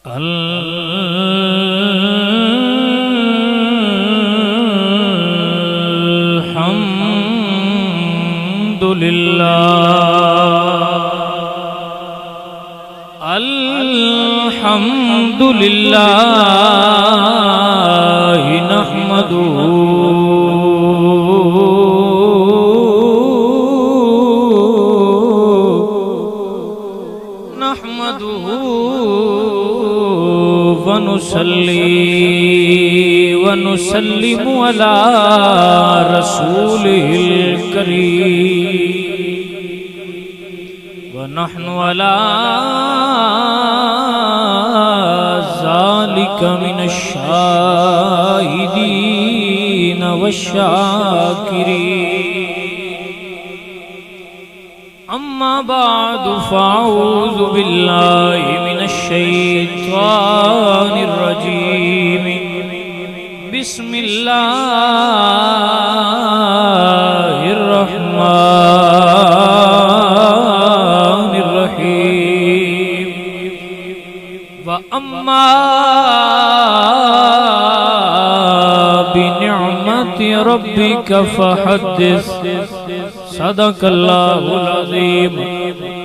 الحمدللہ نحمده ونصلي ونسلم على رسوله الكريم ونحن على ذلك من الشاهدين والشاكرين أما بعد فأعوذ بالله من الشيطان الرجيم بسم الله الرحمن الرحيم وأما بنعمة ربك فحدث صدق الله العظيم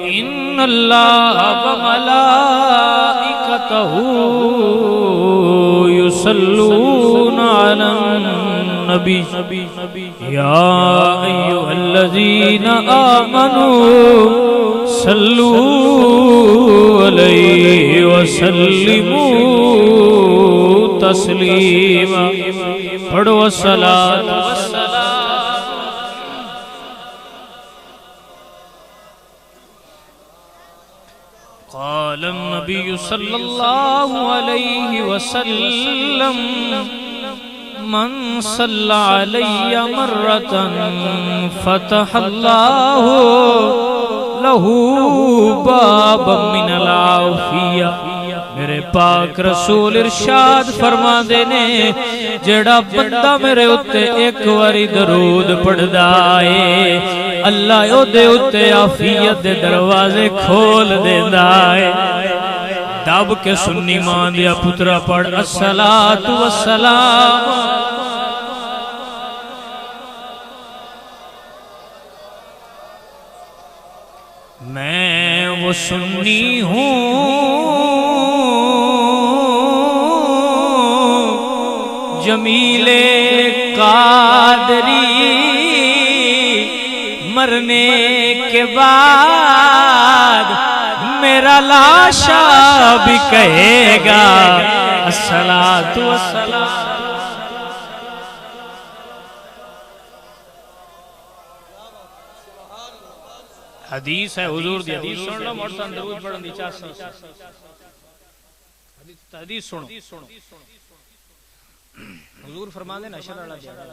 إن الله وملائكته يصلون على النبي يا أيها الذين آمنوا صلوا عليه وسلموا تسليما پڑھو الصلاة والسلام قال النبي صلى الله عليه وسلم من صلى علي مرة فتح الله له بابا من العافية میرے پاک رسول ارشاد فرما دینے جڑا بندہ میرے اتے ایک واری درود پڑھدا ہے اللہ او دے اتے عافیت دے دروازے کھول دیندا ہے دب کے سنی ماں دیا پترا پڑھ الصلاۃ والسلام میں وہ سنی ہوں جمیل قادری مرنے کے بعد میرا لاشا بھی کہے گا الصلاۃ والسلام حدیث ہے حضور دی حدیث سن لو مرتن درود پڑھن دی چاہتا حدیث سنو حضور فرما دے نا حشر والا دیاڑا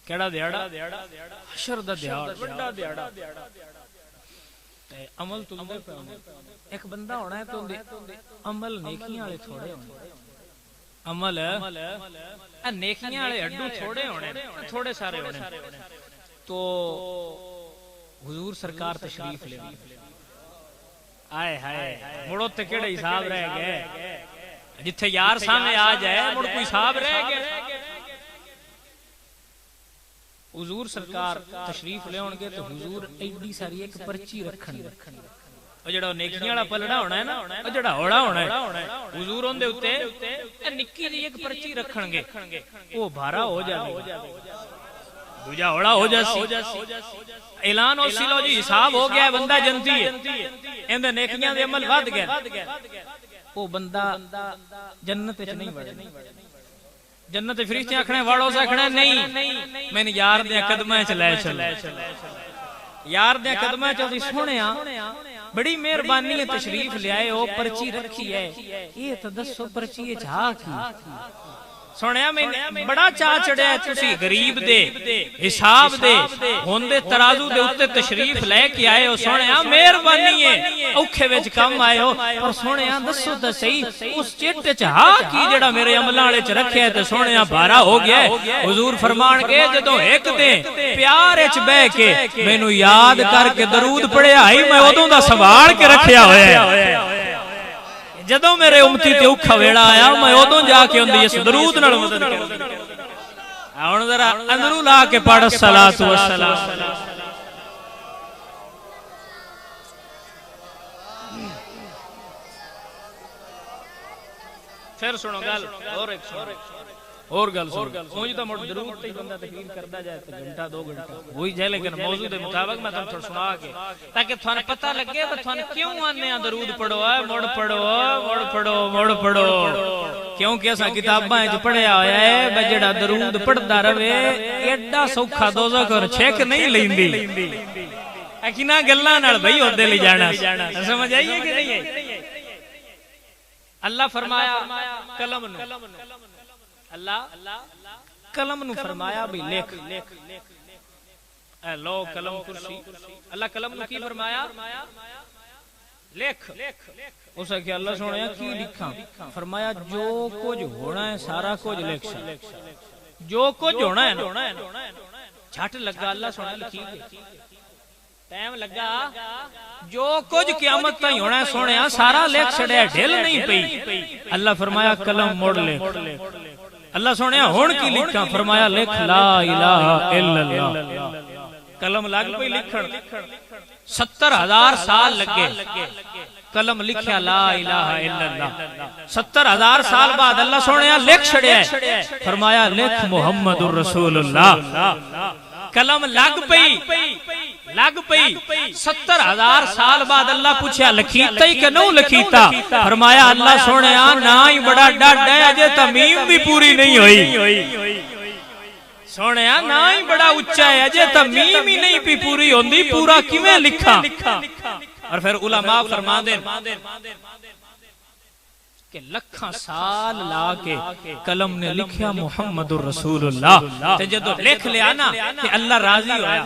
کیڑا دیاڑا حشر دا دیاڑا بڑا دیاڑا عمل تلدے پہ ایک بندہ ہونا ہے تو عمل نیکیاں والے تھوڑے ہونے عمل نیکیاں والے ہڈو تھوڑے ہونے تھوڑے سارے ہونے تو حضور سرکار تشریف لے آئے ہائے مڑو تے کیڑے حساب رہ گئے جتھے یار سامنے آ جائے مڑ کوئی حساب رہ گئے حضور سرکار تشریف لے ہون گے تو حضور ایڈی ساری ایک پرچی رکھن گے او جڑا نیکیاں والا پلڑا ہونا ہے نا او جڑا ہوڑا ہونا ہے حضور اون دے اوتے نکی جی ایک پرچی رکھن گے او بھارا ہو جاوے دوجا ہوڑا ہو جاسی اعلان ہو سی لو جی حساب ہو گیا ہے بندہ جنتی ہے ایندے نیکیاں دے عمل ود گئے وہ بندہ جنت وچ نہیں وڑے جنت فرشتے آکھنے واڑو سے آکھنے نہیں میں نے یار دے قدماں وچ لے چل یار دے قدماں وچ دی سونیا بڑی مہربانی ہے تشریف لے آئے او پرچی رکھی ہے یہ تے دسو پرچی وچ ہا کی سنیا میں بڑا چاہ چڑھیا تسی غریب دے حساب دے ہوندے ترازو دے اوتے تشریف لے کے آئے ہو سنیا مہربانی ہے اوکھے وچ کم آئے ہو پر سنیا دسو تے صحیح اس چٹ وچ ہا کی جڑا میرے عملاں والے چ رکھیا تے سنیا بھارا ہو گیا ہے حضور فرمان گے جدوں ایک دے پیار وچ بہ کے مینوں یاد کر کے درود پڑھیا ہی میں اودوں دا سنبھال کے رکھیا ہویا ہے جدوں میرے امتی تے اوکھا ویڑا آیا میں ادوں جا کے اندی اس درود نال مدد کر ہن ذرا اندروں لا کے پڑھ الصلاۃ والسلام پھر سنو گل اور گل سنو اونج تو مڑ درود تے بندہ تقریر کردا جائے تے گھنٹہ 2 گھنٹہ وہی جائے لیکن موضوع دے مطابق میں تھانوں سنا کے تاکہ تھانوں پتہ لگے کہ تھانوں کیوں آنے درود پڑھو مڑ پڑھو کیونکہ اساں کتاباں وچ پڑھیا ہویا ہے بے جڑا درود پڑھدا رہے ایڈا سوکھا دوزخ اور چھک نہیں لیندی اکینا گلاں نال بھئی اودے لے جانا سمجھ آئیے کہ نہیں ہے اللہ فرمایا قلم نو اللہ قلم نو فرمایا بھی لکھ اے لو قلم کرسی اللہ قلم نو کی فرمایا لکھ اسے کہ اللہ سونے کی لکھاں فرمایا جو کچھ ہونا ہے سارا کچھ لکھ جو کچھ ہونا ہے نا جھٹ لگا اللہ سونے لکھی ٹائم لگا جو کچھ قیامت تائیں ہونا ہے سونے سارا لکھ چھڑیا ڈھل نہیں پئی اللہ فرمایا قلم موڑ لے اللہ سونے ہون کی لکھاں فرمایا لکھ لا الہ الا اللہ قلم لگ پئی لکھن 70,000 سال لگے قلم لکھیا لا الہ الا اللہ 70,000 سال بعد اللہ سونے لکھ چھڑیا فرمایا لکھ محمد الرسول اللہ قلم لگ پئی 70,000 سال بعد اللہ پوچھا لکھیتا ہی کہ نو لکھیتا فرمایا اللہ سونے نہ ہی بڑا ڈاڈ ہے اجے تمیم بھی پوری نہیں ہوئی سونے نہ ہی بڑا اچھا ہے اجے تمیم ہی نہیں بھی پوری ہوندی پورا کیویں لکھا اور پھر علماء فرما دیں کہ لکھاں سال لا کے قلم نے لکھیا محمد الرسول اللہ تے جدو لکھ لیا نا کہ اللہ راضی ہویا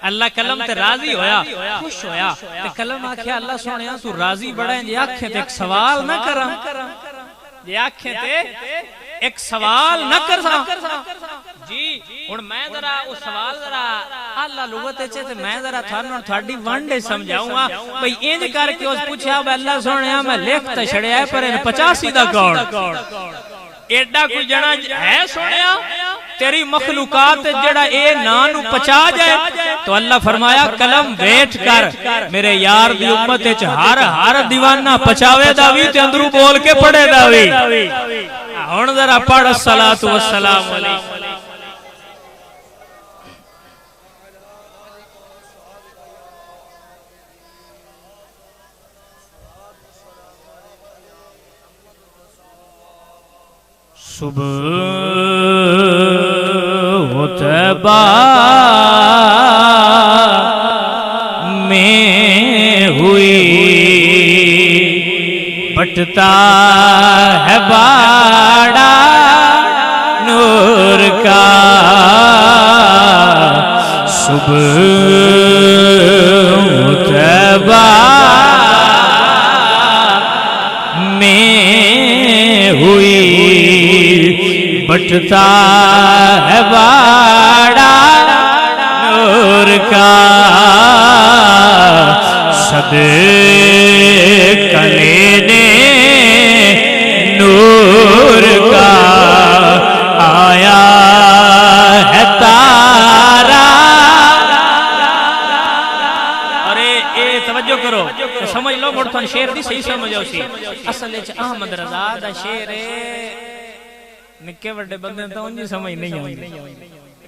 اللہ قلم تے راضی ہویا خوش ہویا تے قلم آکھیا اللہ سونیا تو راضی بڑا ہے جے آکھیں تے ایک سوال نہ کراں جے آکھیں تے ایک سوال نہ کر جی ہن میں ذرا او سوال ذرا اللہ لغت وچ تے میں ذرا تھانوں تھاڈی وانڈے سمجھاؤں گا بھئی انج کر کے اس پوچھیا بھئی اللہ سونیا میں لکھ تے چھڑیا ہے پر 85 دا کون ایڈا کوئی جنا ہے سونیا تیری مخلوقات جڑا اے نانو پچا جائے تو اللہ فرمایا قلم ویٹ کر میرے یار دی امت وچ ہر دیوانہ پچاوے دا وی تے اندروں بول کے پڑھے دا وی ہن ذرا پڑھ الصلاۃ والسلام علیہ صبح و طیبہ میں ہوئی بٹتا ہے باڑا نور کا صبح و طیبہ میں ہوئی بٹتا ہے باڑا نور کا صدقہ لینے نور کا آیا ہے تارا ارے اے توجہ کرو سمجھ لو مڑتن شیر دی صحیح سمجھو سی اصل وچ احمد رضا دا شیر ہے نکے بڑے بندے تو انجی سمجھ نہیں آئی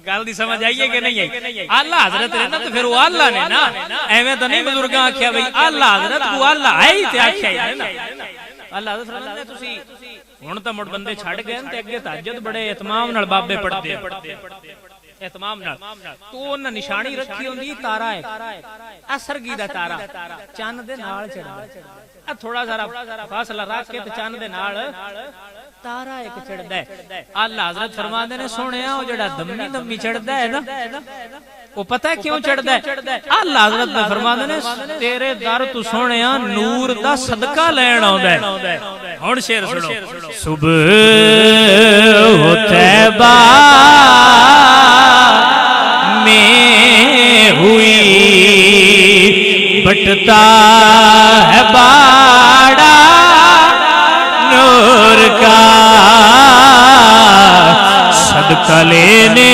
گل دی سمجھ آئیے کہ نہیں آئی اللہ حضرت رہنا تو پھر وہ اللہ نے نا ایویں تو نہیں بزرگاں آکھیا بھئی اللہ حضرت کو اللہ آئی تے آکھیا ہے نا اللہ حضرت رہنا نے تسی ہن تو مڑ بندے چھڑ گئے تے اگے تہجد بڑے اہتمام نال بابے پڑھتے اہتمام نال تو انہاں نشانی رکھی ہوندی تارا ہے اسرگی دا تارا چاند دے نال چڑھدا تھوڑا ذرا فاصلہ رکھ کے تے چاند دے نال تارا ایک چڑھدا ہے اللہ حضرت فرماندے نے سونیا او جڑا دمی دمی چڑھدا ہے نا او پتہ ہے کیوں چڑھدا ہے اللہ حضرت نے فرماندے نے تیرے در تو سونیا نور دا صدقہ لین آوندا ہے ہن شعر سنو صبح و طیبہ میں ہوئی بٹتا ہے باڑا کلینے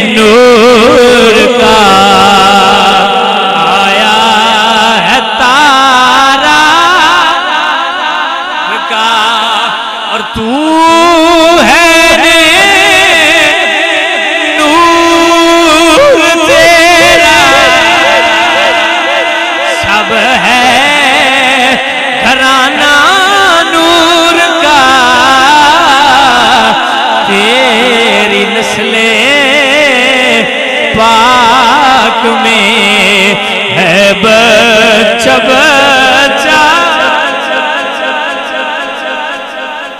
نور کا آیا ہے تارا کا اور تو ہے نور تیرا سب ہے گھرانہ نور کا تیری نسل پاک میں ہے بچہ بچہ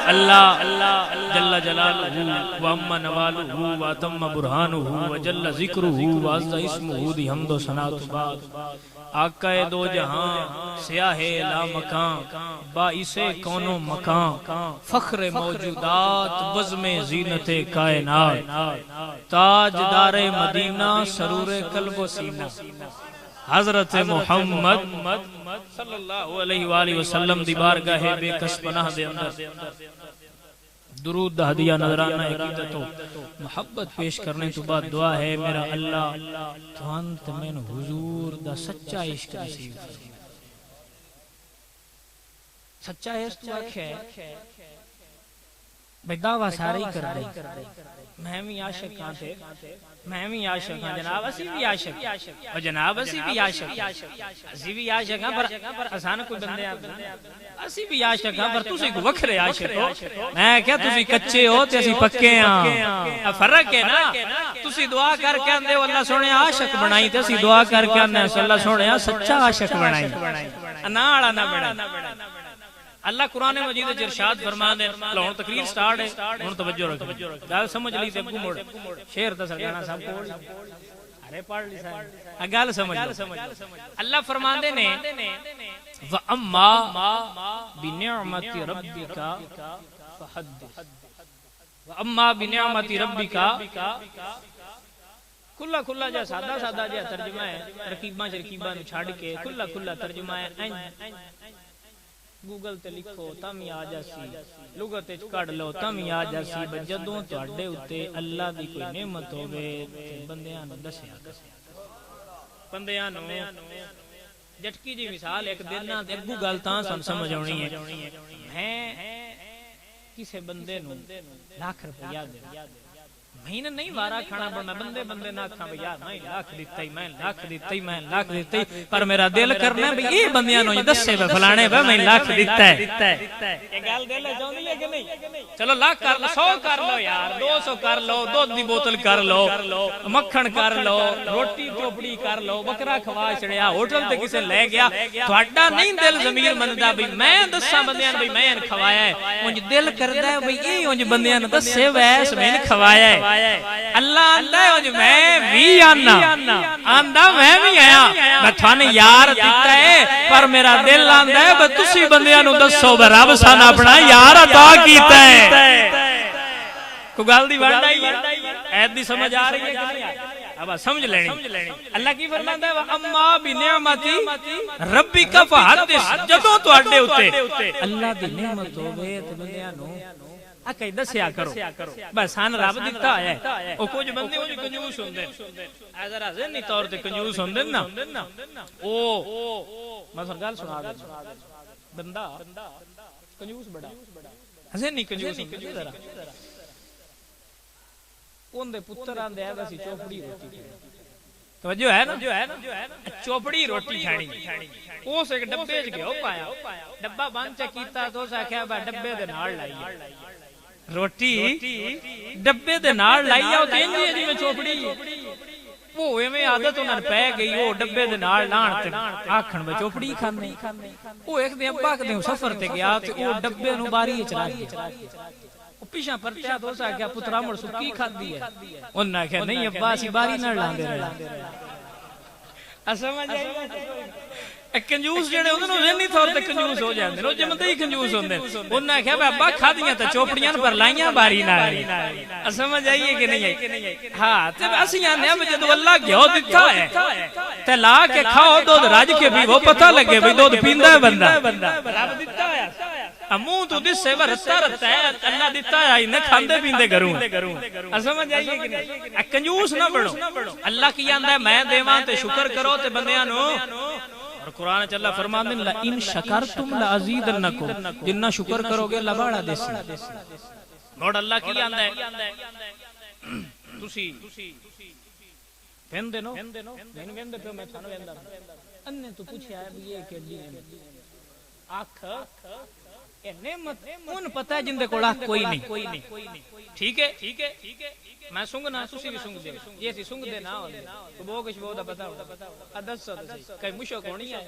اللہ جل جلالہ وعم نوالہ واتم برہانہ وجل ذکرہ وعز اسمہ دی حمد و ثنا بعد آقا دو جہاں سیاہ لا مکان باعث کون و مکان فخر موجودات بزم زینت کائنات تاجدار مدینہ سرور قلب و سینہ حضرت محمد صلی اللہ علیہ وآلہ وسلم دی بارگاہ بے کس پناہ دے اندر درود دا ہدیہ نظرانہ عقیدت و محبت پیش کرنے تو بعد دعا ہے میرا اللہ تو انت میں حضور دا سچا عشق نصیب سچا عشق تو ہے بھئی دعویٰ سارے کر دے میں بھی عاشق کہاں تھے میں بھی عاشق ہاں جناب اسی بھی عاشق اور جناب اسی بھی عاشق اسی بھی عاشق ہاں پر آسان کوئی بندے اسی بھی عاشق ہاں پر تسی کو وکھرے عاشق ہو میں کیا تسی کچے ہو تے اسی پکے ہاں فرق ہے نا تسی دعا کر کے اندے اللہ سونے عاشق بنائی تے اسی دعا کر کے اندے اللہ سونے سچا عاشق بنائی ناڑا نہ بڑا اللہ قرآن مجید ارشاد فرما دے لون تقریر سٹارٹ ہے ہن توجہ رکھو گل سمجھ لی تے اگوں مڑ شعر تے سرگانا صاحب کول ارے پڑھ لی صاحب گل سمجھ اللہ فرماندے نے واما بنعمت ربک فحدث واما بنعمت ربک کھلا کھلا جا سادہ سادہ جا ترجمہ ہے ترکیباں شرکیباں نو چھڈ کے کھلا کھلا ترجمہ ہے گوگل تے لکھو تم ہی آ جاسی لغت وچ کڈ لو تم ہی آ جاسی جدوں تواڈے اوتے اللہ دی کوئی نعمت ہوے تے بندیاں نوں دسیا بندیاں نوں جٹکی جی مثال ایک دن نہ اگوں گل تاں سمجھ آونی ہے میں کسے بندے نوں لاکھ روپیہ دے مہینہ نہیں وارا کھانا پڑنا بندے بندے نہ کھاں یار میں لاکھ دیتا ہی میں لاکھ دیتا ہی پر میرا دل کرنا ہے بھئی یہ بندیاں نوں دسے وے فلانے وے میں لاکھ دیتا ہے یہ گل دل چاہندی ہے کہ نہیں چلو لاکھ کر لو 100 کر لو یار 200 کر لو دودھ دی بوتل کر لو مکھن کر لو روٹی چوپڑی کر لو بکرا کھوا چھڑیا ہوٹل تے کسے لے گیا تہاڈا نہیں دل ضمیر مندا بھئی میں دساں بندیاں بھئی میں کھوایا ہے اونج دل کردا ہے بھئی اے اونج بندیاں نوں دسے ویس میں کھوایا ہے اللہ آندا ہے جو میں بھی آنا آندا میں بھی آیا میں تھانے یار دیتا ہے پر میرا دل آندا ہے بس تسی بندیاں نوں دسو بے رب سان اپنا یار عطا کیتا ہے کو گل دی وانڈ آئی ہے ایت دی سمجھ آ رہی ہے کہ نہیں اب سمجھ لینی اللہ کی فرماندا ہے اما بنعمت ربک فحدث جدوں تواڈے اوتے اللہ دی نعمت ہوے تے بندیاں نوں اکے دسیا کرو بس سان رب دیتا ہے او کچھ بندے او کنجوس ہوندے اے ذرا ذہنی طور تے کنجوس ہوندے نا او میں تھانوں گل سنا دے بندہ کنجوس بڑا ذہنی کنجوس ہوندے ذرا اون دے پتر آندے ہے ویسی چوپڑی روٹی توجہ ہے نا چوپڑی روٹی کھانی اس ایک ڈبے وچ گیو پایا ڈبا بند چ کیتا تو اس آکھیا با ڈبے دے نال لائی روٹی ڈبے دے نال لائی او تے انج جی میں چوپڑی وہ ایویں عادت انہاں نے پے گئی او ڈبے دے نال لان تے آکھن میں چوپڑی کھانے او ایک دن ابا کدے سفر تے گیا تے او ڈبے نو باری وچ رکھ گیا او پیچھے پرتیا تو اس آکھیا پترا مڑ سکی کھادی ہے انہاں کہیا نہیں ابا اسی باری نال لاندے رہے سمجھ آئی کنجوس جڑے انہاں نوں ذہنی طور تے کنجوس ہو جاندے او جمدے ہی کنجوس ہوندے انہاں کہیا ابا کھادیاں تے چوپڑیاں پر لائیاں باری نال سمجھ آئیے کہ نہیں آئی ہاں تے اسی آنے اب جدوں اللہ گھیو دتا ہے تے لا کے کھاؤ دودھ رج کے پیو پتہ لگے بھئی دودھ پیندا ہے بندہ رب دتا ہے منہ تو دس سے رتا رتا ہے اللہ دیتا ہے انہیں کھاندے پیندے کروں سمجھ آئیے کہ نہیں کنجوس نہ بڑھو اللہ کی آندہ ہے میں دیواں تے شکر کرو تے بندیاں نو اور قرآن چ اللہ فرماندے ہیں ان شکرتم لازیدنکم جنہ شکر کرو گے اللہ بڑا دیسی موڑ اللہ کی آندہ ہے تسی ویندے نو نہیں ویندے پہ میں تھانو ویندا اننے تو پوچھیا ہے بھی یہ کیڑی ہے آکھ نعمت ان پتہ ہے جندے کول کوئی نہیں ٹھیک ہے میں سنگنا تسی بھی سنگ دے یہ سی سنگ دے نہ ہوندے تو بو کچھ بو دا پتہ ہوتا دسو تے کئی مشک ہونی ہے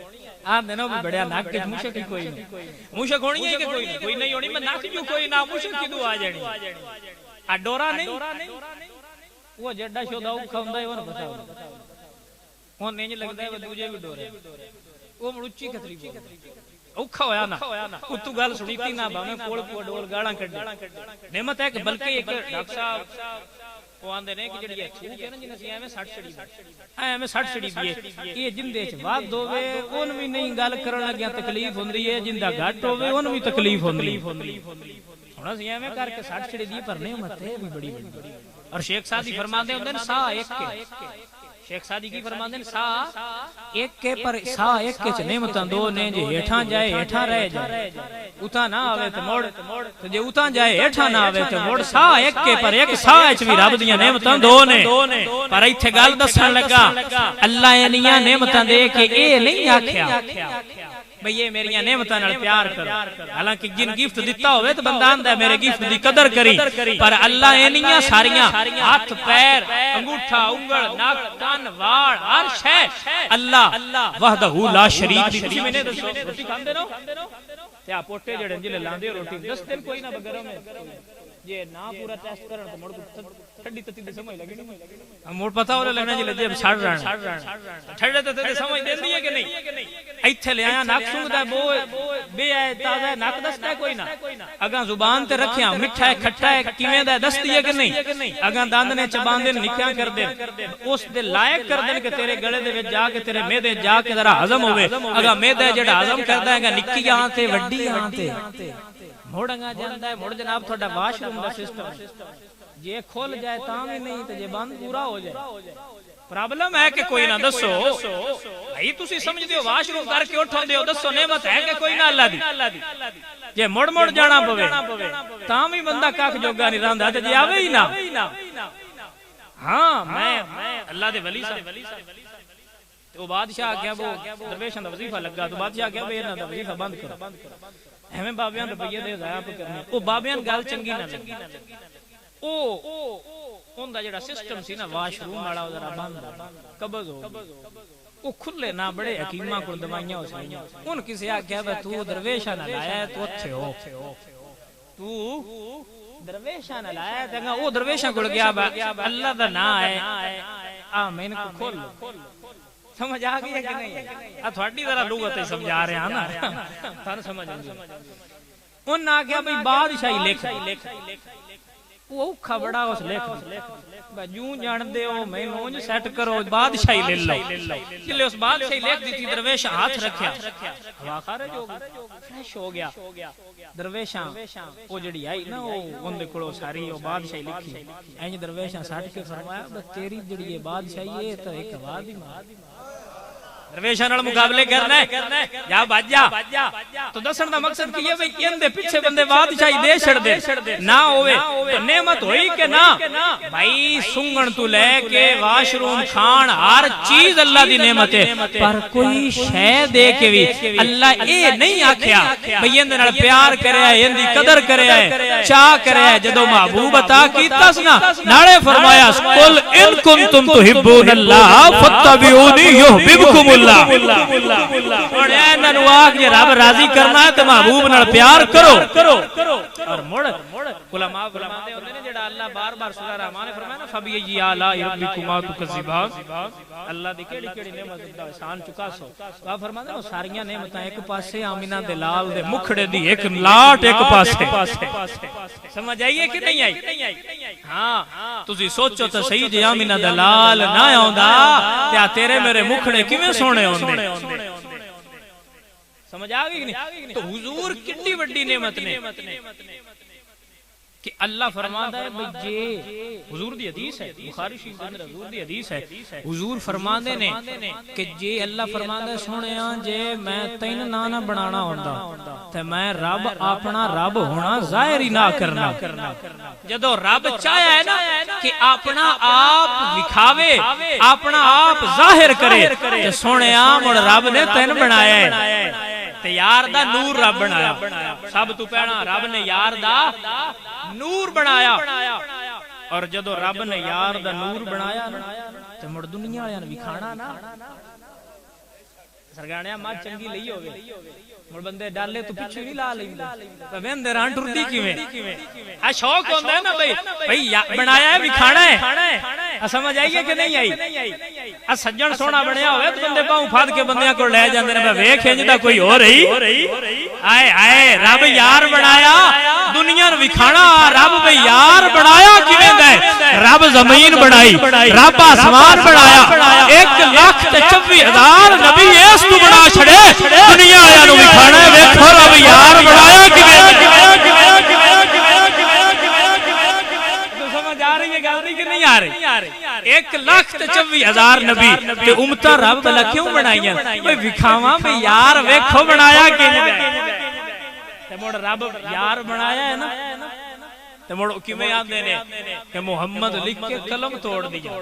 آ دنوں بھی بڑیا ناک کے مشک ہی کوئی نہیں مشک ہونی ہے کہ کوئی نہیں ہونی میں ناک کیوں کوئی نہ مشک کی دعا جانی آ ڈورا نہیں وہ جڈا شودا اوکھا ہوندا ہے وہ پتہ ہوتا وہ نہیں لگدا ہے وہ دوجے بھی ڈورے وہ مڑچی کتری بول اوکھا ہویا نا اتو گل سنیتی نہ باویں کول ڈول گاڑاں کڈ نعمت ہے کہ بلکہ ایک ڈاکٹر صاحب وہ آندے نے کہ جڑی ہے چھو کے نا جن سی ایویں 60 چڑی ایویں 60 چڑی دی یہ جندے چ واد ہوے اون بھی نہیں گل کرن لگیا تکلیف ہوندی ہے جندا گھٹ ہوے اون بھی تکلیف ہوندی ہن سی ایویں کر کے 60 چڑی دی پر نعمت ہے بھی بڑی اور شیخ سادی فرماندے ہوندے نے سا ایک کے شیخ سادی کی فرماندے ہیں سا ایک کے پر سا ایک کے چ نعمتاں دو نے جے ہیٹھاں جائے ہیٹھاں رہ جائے اتا نہ آوے تے موڑ تے جے اتا جائے ہیٹھاں نہ آوے تے موڑ سا ایک کے پر ایک سا وچ وی رب دیاں نعمتاں دو نے پر ایتھے گل دسن لگا اللہ انیاں نعمتاں دے کے اے نہیں آکھیا بھئی یہ میری نعمتاں نال پیار کرو حالانکہ جن گفٹ دیتا ہوئے تو بندہ آندا ہے میرے گفٹ دی قدر کری پر اللہ اینیاں ساریاں ہاتھ پیر انگوٹھا انگل ناک کان واڑ ہر شے اللہ وحدہ لا شریک دی تسی میں نے دسو روٹی کھاندے نو تے پوٹے جڑے جلے لاندے روٹی 10 دن کوئی نہ بغیر میں یہ نہ پورا ٹیسٹ کرن تے مڑ ٹھڈی تتی دی سمجھ لگی نہیں مڑ پتہ ہو لگنا جے جب سڑ رہنا ٹھڈے تے سمجھ دیندی ہے کہ نہیں ایتھے لے آیا ناک سونگدا بو بے ہے تازہ ناک دستا ہے کوئی نہ اگاں زبان تے رکھیا میٹھا ہے کھٹا ہے کیویں دا دستی ہے کہ نہیں اگاں دند نے چبان دے نکھیاں کر دے اس دے لائق کر دین کہ تیرے گلے دے وچ جا کے تیرے معدے جا کے ذرا ہضم ہوے اگاں معدہ جڑا ہضم کردا ہے نکی ہاں تے وڈی ہاں تے موڑنگا جاندا ہے مڑ جناب تھوڑا واش روم دا سسٹم جے کھول جائے تاں بھی نہیں تے جے بند پورا ہو جائے پرابلم ہے کہ کوئی نہ دسو بھائی تسی سمجھ دیو واش روم کر کے اٹھو دیو دسو نعمت ہے کہ کوئی نہ اللہ دی جے مڑ جانا پوے تاں بھی بندہ کاکھ جوگا نہیں رہندا تے جے آوے ہی نہ ہاں میں اللہ دے ولی صاحب تو بادشاہ کیا وہ درویشاں دا وظیفہ لگا تو بادشاہ کیا بے انہاں دا وظیفہ بند کرو ہمیں بابیاں روپیے دے ضائع کرنے او بابیاں گل چنگی نہ لگی او اوندا جڑا سسٹم سی نا واش روم والا ذرا بند قبض ہو او کھلے نہ بڑے حکیماں کول دوائیاں ہو سائیاں ان کسے آکھیا بے تو درویشاں نہ لایا تو اچھے ہو تو درویشاں نہ لایا تے او درویشاں کول گیا اللہ دا نام ہے آمین کو کھول سمجھ آ گئی ہے کہ نہیں تھوڑی ذرا لغت سمجھا رہے ہیں نا تھن سمجھ آ گئی ان آ گیا بھئی بادشاہی لکھ وہ اوکھا بڑا اس لکھ جوں جان دے او میں اونج سیٹ کرو بادشاہی لے لو چلے اس بادشاہی لکھ دیتی درویش ہاتھ رکھیا ہوا خارج ہو گئی فریش ہو گیا درویشاں او جڑی آئی نا او اون دے کولو ساری او بادشاہی لکھی اینج درویشاں سٹ کے فرمایا بس تیری جڑی یہ بادشاہی ہے تو ایک واد ہی مار درویشاں نال مقابلے کرنا ہے جا بج جا تو دسن دا مقصد کی ہے بھئی ان دے پیچھے بندے بادشاہی دے چھڑ دے نہ ہوئے تو نعمت ہوئی کہ نہ بھائی سنگن تو لے کے واش روم کھان ہر چیز اللہ دی نعمت ہے پر کوئی شے دے کے بھی اللہ اے نہیں آکھیا بھئی ان دے نال پیار کریا ہے ان دی قدر کریا ہے چاہ کریا ہے جدوں محبوب عطا کیتا سنا نالے فرمایا قل ان کنتم تحبون اللہ فاتبعونی یحببکم اللہ اور انہاں نو آکھ جے رب راضی کرنا ہے تے محبوب نال پیار کرو اور مڑ علماء فرماتے ہوندے نے جڑا اللہ بار بار سورہ رحمان نے فرمایا نا فبی آلاء ربکما تکذبان اللہ دی کیڑی کیڑی نعمت دا احسان چکا سو آپ فرماتے ہیں ساریاں نعمتاں ایک پاسے آمینہ دے لال دے مکھڑے دی ایک لاٹ ایک پاسے سمجھ آئیے کہ نہیں آئی ہاں تسی سوچو تے صحیح جے آمینہ دے لال نہ آوندا تے تیرے میرے مکھڑے کیویں سونے ہوندے سمجھ آ گئی کہ نہیں تو حضور کتنی بڑی نعمت نے کہ اللہ فرماتا ہے بھئی جے حضور دی حدیث ہے بخاری شریف کے اندر حضور دی حدیث ہے حضور فرماندے نے کہ جے اللہ فرماتا ہے سونیا جے میں تین نہ بنانا ہوندا تے میں رب اپنا رب ہونا ظاہر ہی نہ کرنا جدو رب چاہیا ہے نا کہ اپنا آپ دکھاوے اپنا آپ ظاہر کرے تے سونیا مڑ رب نے تین بنایا ہے تے یار دا نور رب بنایا سب تو پہلا رب نے یار دا نور بنایا اور جدو رب نے یار دا نور بنایا تے مڑ دنیا والے نے وکھانا نا سرگاڑیاں ماں چنگی لئی ہوگی مڑ بندے ڈالے تو پیچھے نہیں لا لیندا تے ویندے ران ٹردی کیویں آ شوق ہوندا ہے نا بھئی بنایا ہے وکھانا ہے سمجھ آئیے کہ نہیں آئی آ سجن سونا بنیا ہوئے تو بندے پاؤں پھاد کے بندیاں کو لے جاندے نے ویکھ انج دا کوئی ہو رہی آئے آئے رب یار بنایا دنیا نو وکھانا رب بھئی یار بنایا کیویں دا ہے رب زمین بنائی رب آسمان بنایا 1,24,000 نبی اس تو بنا چھڑے دنیا والے نو وکھانا ویکھو رب یار بنایا کیویں آ رہی 1,24,000 نبی تے امتاں رب بلا کیوں بنائیاں بھئی وکھاواں بھئی یار ویکھو بنایا کیویں تے مڑ رب یار بنایا ہے نا تے مڑ کیویں آندے نے کہ محمد لکھ کے قلم توڑ دیا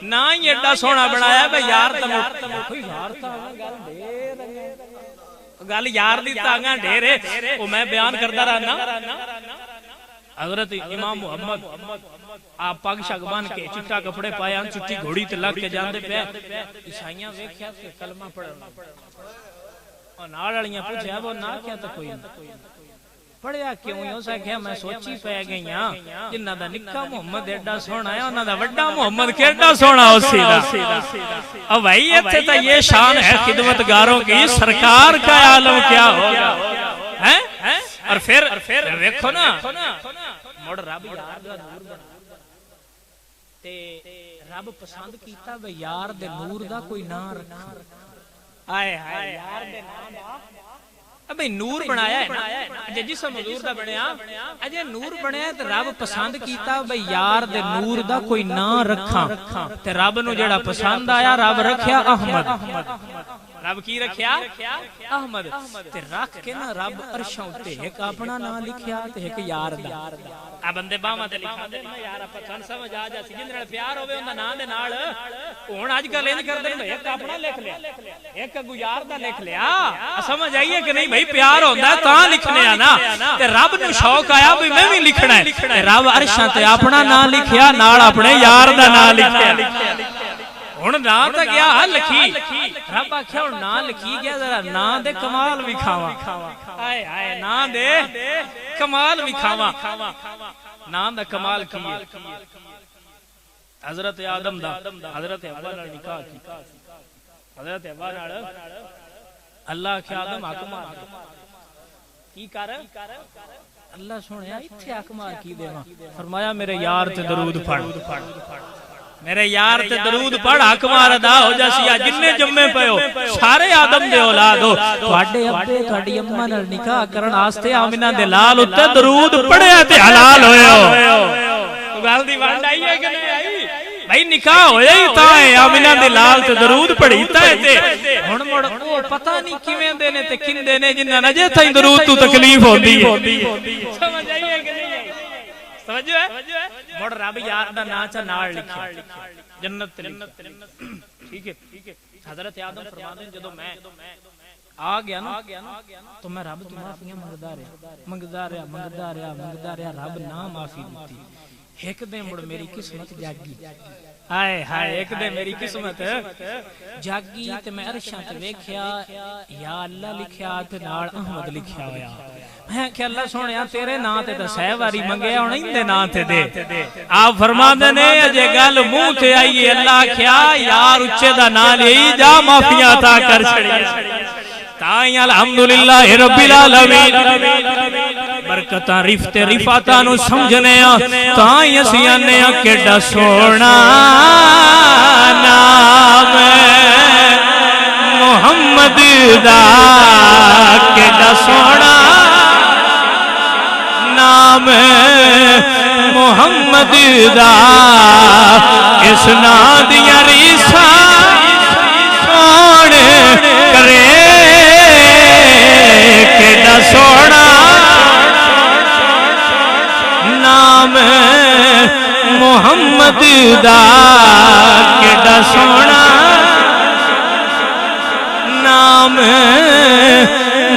نہ ہی ایڈا سونا بنایا بھئی یار تے کوئی یار تا گل یار دی تانگاں ڈھیرے او میں بیان کردا رہنا حضرت امام محمد آپ پاگ شاگ بان کے چٹا کپڑے پایا چٹی گھوڑی تے لگ کے جاندے پہ عیسائیاں ویکھیا کہ کلمہ پڑھنا اور نال والیاں پوچھیا وہ نہ کیا تے کوئی پڑھیا کیوں ہی اسا کہیا میں سوچی پے گئی ہاں جنہاں دا نکا محمد ایڈا سونا ہے انہاں دا وڈا محمد کیڈا سونا ہو سی دا او بھائی ایتھے تے یہ شان ہے خدمتگاروں کی سرکار کا عالم کیا ہوگا ہیں اور پھر ویکھو نا مڑ رب یار دا نور بنا تے رب پسند کیتا بھئی یار دے نور دا کوئی نام رکھا آئے ہائے یار دے نام دا بھئی نور بنایا ہے نا جے جسم حضور دا بنیا اجے نور بنیا تے رب پسند کیتا بھئی یار دے نور دا کوئی نام رکھا تے رب نو جڑا پسند آیا رب رکھیا احمد رب کی رکھیا احمد تے رکھ کے نا رب عرشاں تے ایک اپنا نام لکھیا تے ایک یار دا آ بندے باواں تے لکھا دے نا یار اپا کن سمجھ آ جا سی جن نال پیار ہوے اوندا نام دے نال ہن اج کل انج کردے نے ایک اپنا لکھ لیا ایک اگو یار دا لکھ لیا سمجھ آئیے کہ نہیں بھائی پیار ہوندا تاں لکھنے آ نا تے رب نو شوق آیا بھئی میں بھی لکھنا ہے تے رب عرشاں تے اپنا نام لکھیا نال اپنے یار دا نام لکھیا ہن نام تے گیا لکھی رب آکھیا ہن نام لکھی گیا ذرا نام دے کمال وکھاواں ہائے ہائے نام دے کمال وکھاواں نام دا کمال کی حضرت آدم دا حضرت حوا نال نکاح کیتا حضرت حوا نال اللہ کے آدم حق مار کی کر اللہ سنیا ایتھے حق مار کی دیواں فرمایا میرے یار تے درود پڑھ میرے یار تے درود پڑھ حق مار ادا ہو جاسی جننے جمے پیو سارے آدم دے اولاد ہو تواڈے ابے تواڈی اماں نال نکاح کرن واسطے آمنہ دے لال اُتے درود پڑھیا تے حلال ہوئے ہو گل دی وانڈ آئی ہے کہ نہیں آئی بھائی نکاح ہویا ہی تا ہے آمنہ دے لال تے درود پڑھیتا ہے تے ہن مڑ او پتہ نہیں کیویں دے نے تے کیندے نے جنہاں نجے تھیں درود تو تکلیف ہوندی ہے سمجھ آئی ہے کہ نہیں توجہ ہے مڑ رب یار دا نام چا نال لکھیا جنت ٹھیک ہے حضرت آدم فرماتے ہیں جدوں میں آ گیا نا تو میں رب تو معافیاں منگدا رہیا رب نہ معافی دیتی ایک دن مڑ میری قسمت جاگی آئے ہائے ایک دن میری قسمت جاگی تے میں عرشاں تے ویکھیا یا اللہ لکھیا تے نال احمد لکھیا ہویا میں کہ اللہ سونیا تیرے نام تے تے سہ واری منگیا ہونا اندے نام تے دے. آپ فرماندے نے اجے گل منہ تے آئی اللہ کیا یار اچے دا نام لئی جا معافیاں عطا کر چھڑی. تائیں الحمدللہ رب العالمین برکتاں رفت رفاتاں نو سمجھنے تائیں اسی آنے کیڈا سونا نام محمد دا کیڈا سونا نام محمد دا اس نام دیاں ریساں کون کرے کیڈا سونا نام محمد دا کیڈا سونا نام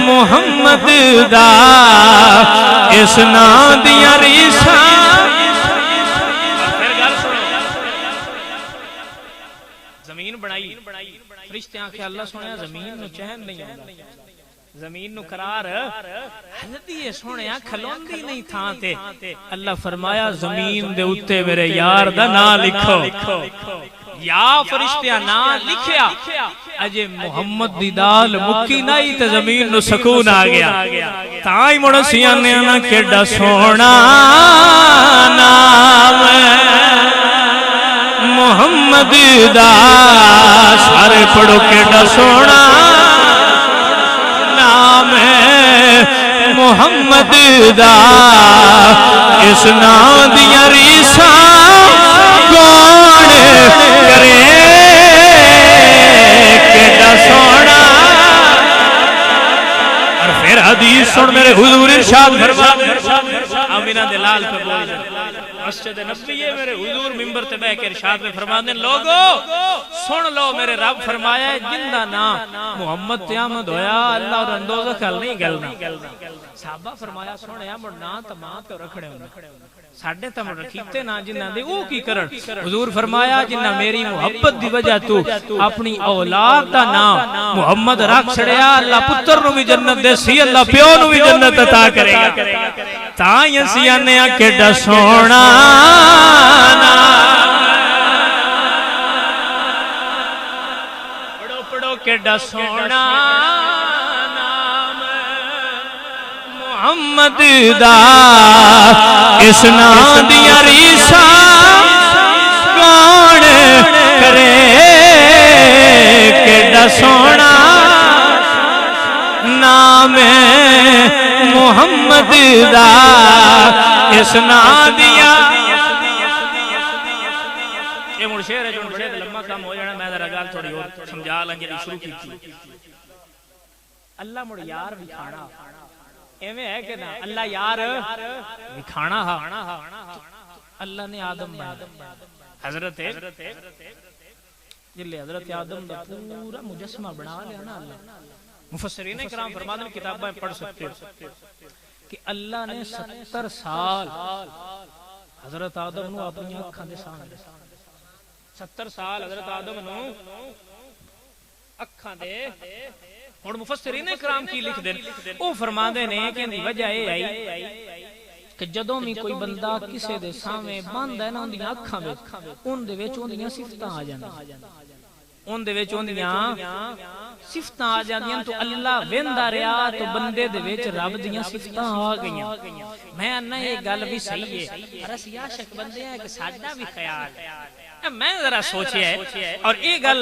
محمد دا اس نام دیاں ریساں. زمین بنائی فرشتیاں کہ اللہ سونے زمین نو چین نہیں آتا زمین نو قرار حضرتی سونیا کھلوندی نہیں تھا تے اللہ فرمایا زمین دے اتے میرے یار دا نام لکھو. یا فرشتیاں نام لکھیا اجے محمد دی دال مکی نہیں تے زمین نو سکون آ گیا. تائیں مڑسیاں نے نا کیڈا سونا نام محمد دا سارے پڑھو کیڈا سونا نام محمد دا اس نام دیاں ریساں کون کرے کیڈا سونا. اور پھر حدیث سن میرے حضور ارشاد فرماتے آمینہ دلال پہ بول مسجد نبوی ہے میرے حضور منبر تے بیٹھ کے ارشاد میں فرماتے لوگو سن لو میرے رب فرمایا ہے جن دا نام محمد قیامت ہویا اللہ اور دوزخ کل نہیں گلنا. صحابہ فرمایا سنیا مڑ نام تمام تے رکھڑے ہوندے ساڈے تے مڑ رکھیتے نا جنہاں دے او کی کرن. حضور فرمایا جنہاں میری محبت دی وجہ تو اپنی اولاد دا نام محمد رکھ چھڑیا اللہ پتر نو بھی جنت دے سی اللہ پیو نو بھی جنت عطا کرے گا. تائیں اسی آنے کیڈا سونا پڑھو پڑھو کیڈا سونا نام محمد دا اس نام دیاں ریساں کون کرے کیڈا سونا نام محمد دا اس نام دیاں. یہ مڑ شعر ہے جو بڑے لمبا کام ہو جانا میں ذرا گل تھوڑی اور سمجھا لیں جی شروع کی تھی. اللہ مڑ یار وکھانا ایویں ہے کہ نا اللہ یار وکھانا ہا اللہ نے آدم بنایا حضرت جلے حضرت آدم دا پورا مجسمہ بنا لیا نا اللہ. مفسرین کرام فرماتے ہیں کتابیں پڑھ سکتے ہو کہ اللہ نے 70 سال حضرت آدم نو اپنی آنکھاں دے سامنے 70 سال حضرت آدم نو اکھاں دے. ہن مفسرین کرام کی لکھ دین او فرماندے نے کہ دی وجہ اے آئی کہ جدوں بھی کوئی بندہ کسے دے سامنے بند ہے نا اون دی اکھاں وچ اون دے وچ اون دی صفتاں آ جاندیاں اون دے وچ اون دی صفتاں آ جاندیاں تو اللہ ویندا رہیا تو بندے دے وچ رب دیاں صفتاں آ گئیاں. میں انہاں یہ گل بھی صحیح ہے پر اسی عاشق بندے ہیں کہ ساڈا بھی خیال ہے میں ذرا سوچیا ہے اور یہ گل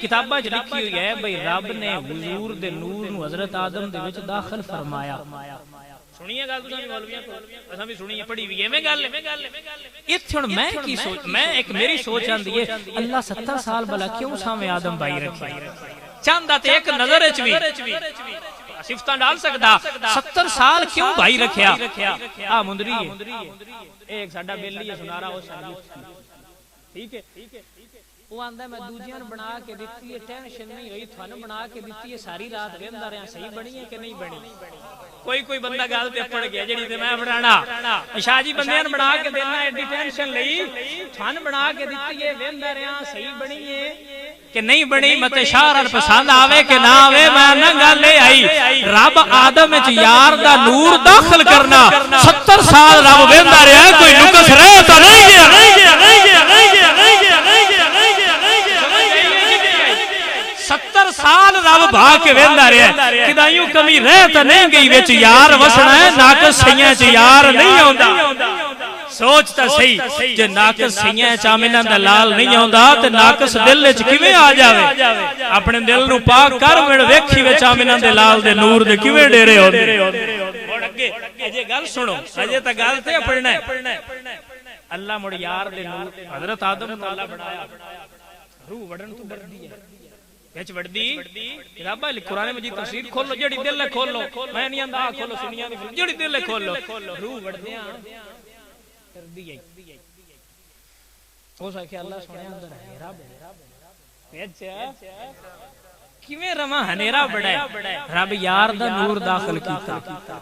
کتاباں وچ لکھی ہوئی ہے بھئی رب نے حضور دے نور نو حضرت آدم دے وچ داخل فرمایا. سنیے گل تساں مولویاں کو اساں بھی سنی پڑھی ہوئی ایویں گل ایتھے ہن میں کی سوچ میں ایک میری سوچ آندی ہے اللہ 70 سال بلا کیوں سامنے آدم بھائی رکھے چاہندا تے ایک نظر وچ بھی صفتاں ڈال سکدا 70 سال کیوں بھائی رکھیا آ مندری ہے ایک ساڈا بیلی ہے سنارا او سنگیت ٹھیک ہے وہ آندا میں دوجیاں بنا کے دتی ہے ٹینشن نہیں ہوئی تھانوں بنا کے دتی ہے ساری رات رہندا رہیا صحیح بنی ہے کہ نہیں بنی. کوئی بندہ گل تے پڑ گیا جڑی تے میں بنانا شاہ جی بندیاں بنا کے دینا ایڈی ٹینشن لئی تھان بنا کے دتی ہے ویندا رہیا صحیح بنی ہے کہ نہیں بنی مت شارن پسند آوے کہ نہ آوے میں نہ گالے آئی رب آدم اچ یار دا نور داخل کرنا 70 سال رب ویندا رہیا کوئی نقص رہ تا نہیں گیا 70 سال رب بھا کے ویندا رہیا کدائیوں کمی رہ تا نہیں گئی وچ یار وسنا ہے ناقص سیاں چ یار نہیں آوندا سوچتا صحیح جے ناقص سیاں چ آمنہ دا لال نہیں آوندا تے ناقص دل وچ کیویں آ جاوے اپنے دل نو پاک کر وڑ ویکھی وچ آمنہ دے لال دے نور دے کیویں ڈیرے ہوندے ہن اگے اجے گل سنو اجے تا گل تے پڑھنا ہے اللہ مڑ یار دے نور حضرت آدم نو اللہ بنایا روح وڑن تو ڈردی ہے وچ وڑدی رب قرآن مجید تفسیر کھولو جڑی دل کھولو میں نہیں آندا کھولو سنیاں دی جڑی دل کھولو روح وڑدیاں ڈردی ہے ہو سکے اللہ سونے اندر ہے رب وچ کیویں رواں ہنیرا بڑا ہے رب یار دا نور داخل کیتا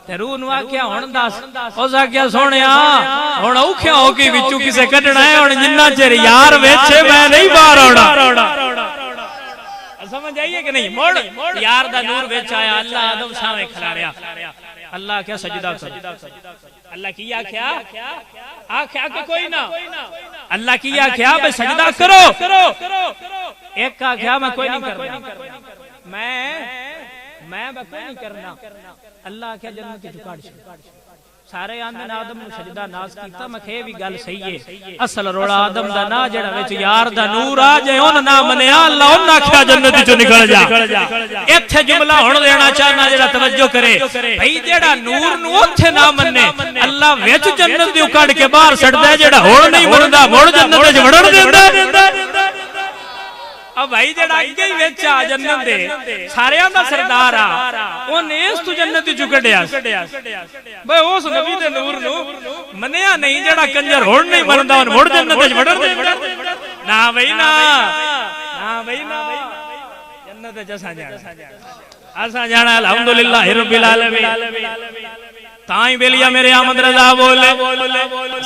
تے روح نو آکھیا ہن دس ہو سکیا سونیا ہن اوکھیا ہو کے وچوں کسے کڈنا ہے ہن جنہ چر یار وچ میں نہیں باہر آونا سمجھ آئیے کہ نہیں موڑ یار دا نور وچ آیا اللہ آدم سامنے کھلاریا اللہ کیا سجدہ کر اللہ کی آکھیا آکھیا کہ کوئی نہ اللہ کی آکھیا بے سجدہ کرو ایک آکھیا میں کوئی نہیں کرنا میں کوئی نہیں کرنا اللہ آکھیا جنت جھکاڑ سارے آندن آدم نو سجدہ ناز کیتا میں کہے بھی گل صحیح ہے اصل روڑا آدم دا نا جڑا وچ یار دا نور آ جائے اون نہ منیا اللہ اون آکھیا جنت چوں نکل جا ایتھے جملہ ہن دینا چاہنا جڑا توجہ کرے بھئی جڑا نور نو اوتھے نہ مننے اللہ وچ جنت دی کڈ کے باہر سٹدا جڑا ہن نہیں مندا مڑ جنت وچ وڑن دیندا اب بھائی جڑا اگے ہی وچ آ جنت دے ساریاں دا سردار آ اون اس تو جنت وچ کڈیا بھئی اس نبی دے نور نو منیا نہیں جڑا کنجر ہن نہیں مندا اون مڑ جنت وچ وڑن دے نا بھئی نا بھئی نا جنت وچ اساں جانا الحمدللہ رب العالمین تائیں بیلیا میرے آمد رضا بولے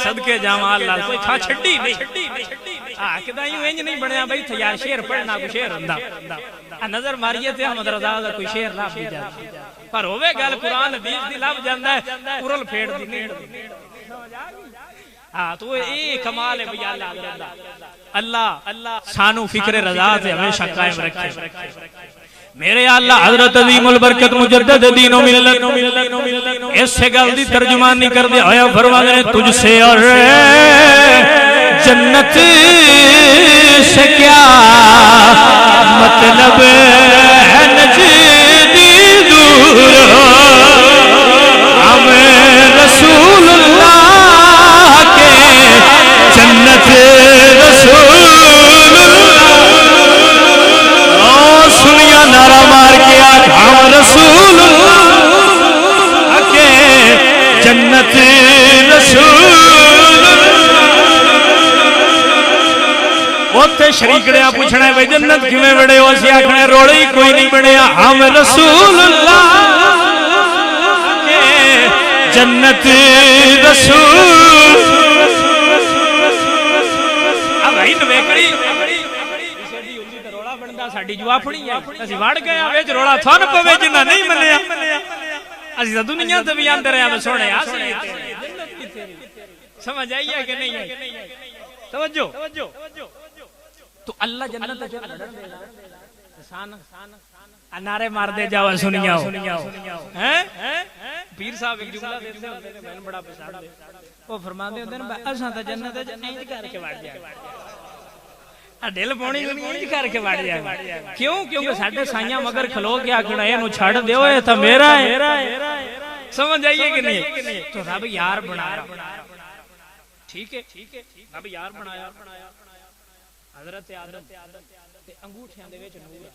صدقے جاواں اللہ کوئی کھا چھڈی نہیں کدا یوں انج نہیں بنیا بھئی تھا یار شعر پڑھنا کوئی شعر ہوندا نظر ماریے تے احمد رضا دا کوئی شعر لب بھی جاتا پر ہوے گل قرآن حدیث دی لب جاندا ہے ارل پھیڑ دی نہیں ہاں تو اے کمال ہے بھئی اللہ سانو فکر رضا تے ہمیشہ قائم رکھے میرے اللہ حضرت عظیم البرکت مجدد دین و ملت اس سے گل دی ترجمانی کر دے آیا فرمانے تجھ سے اور جنت سے کیا مطلب ہے نجدی دور ہم رسول اللہ کے جنت رسول سنیا نعرہ مار کے ہم رسول کے جنت رسول اوتھے شریکڑیاں پوچھنا ہے بھئی جنت کیویں بڑے ہو اسی آکھنے روڑے ہی کوئی نہیں بنیا ہم رسول اللہ کے جنت رسول اب بھائی نوے کڑی ساڈی جو اپنی ہے اسی وڑ گئے وچ روڑا تھن پوے جنہ نہیں منیا اسی تے دنیا تے بھی اندر ہیں سونے اسی سمجھ آئی ہے کہ نہیں ہے توجہ تو اللہ جنت تے لڑن دے گا انسان انارے مار دے جاو سنیا ہیں پیر صاحب ایک جملہ دیتے ہوندے نے میں بڑا پسند ہے وہ فرماندے ہوندے نے اساں تے جنت تے انج کر کے وڑ جا دل پونی انج کر کے وڑ جائے کیوں کیونکہ ساڈے سائیاں مگر کھلو کے آکھنا اینو چھڑ دیو اے تے میرا ہے سمجھ آئیے کہ نہیں تو رب یار بنایا ٹھیک ہے رب یار بنایا حضرت آدم تے انگوٹھیاں دے وچ نور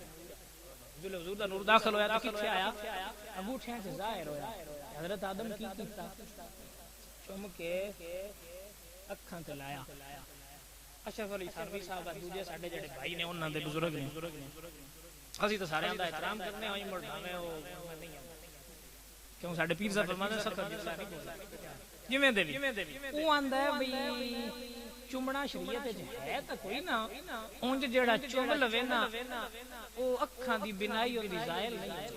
جو حضور دا نور داخل ہویا تے کتھے آیا انگوٹھیاں تے ظاہر ہویا حضرت آدم کی کیتا چم کے اکھاں تے لایا اشرف علی تھانوی صاحب دوجے ساڈے جڑے بھائی نے انہاں دے بزرگ نے اسی تے سارے دا احترام کرنے ہوئی مڑنا میں او نہیں کیوں ساڈے پیر صاحب فرماتے ہیں سخت جسا نہیں بولنا جویں دے وی او آندا ہے بھئی چومنا شریعت وچ ہے تا کوئی نہ اونج جیڑا چوم لوے نا او اکھاں دی بنائی اون دی زائل نہیں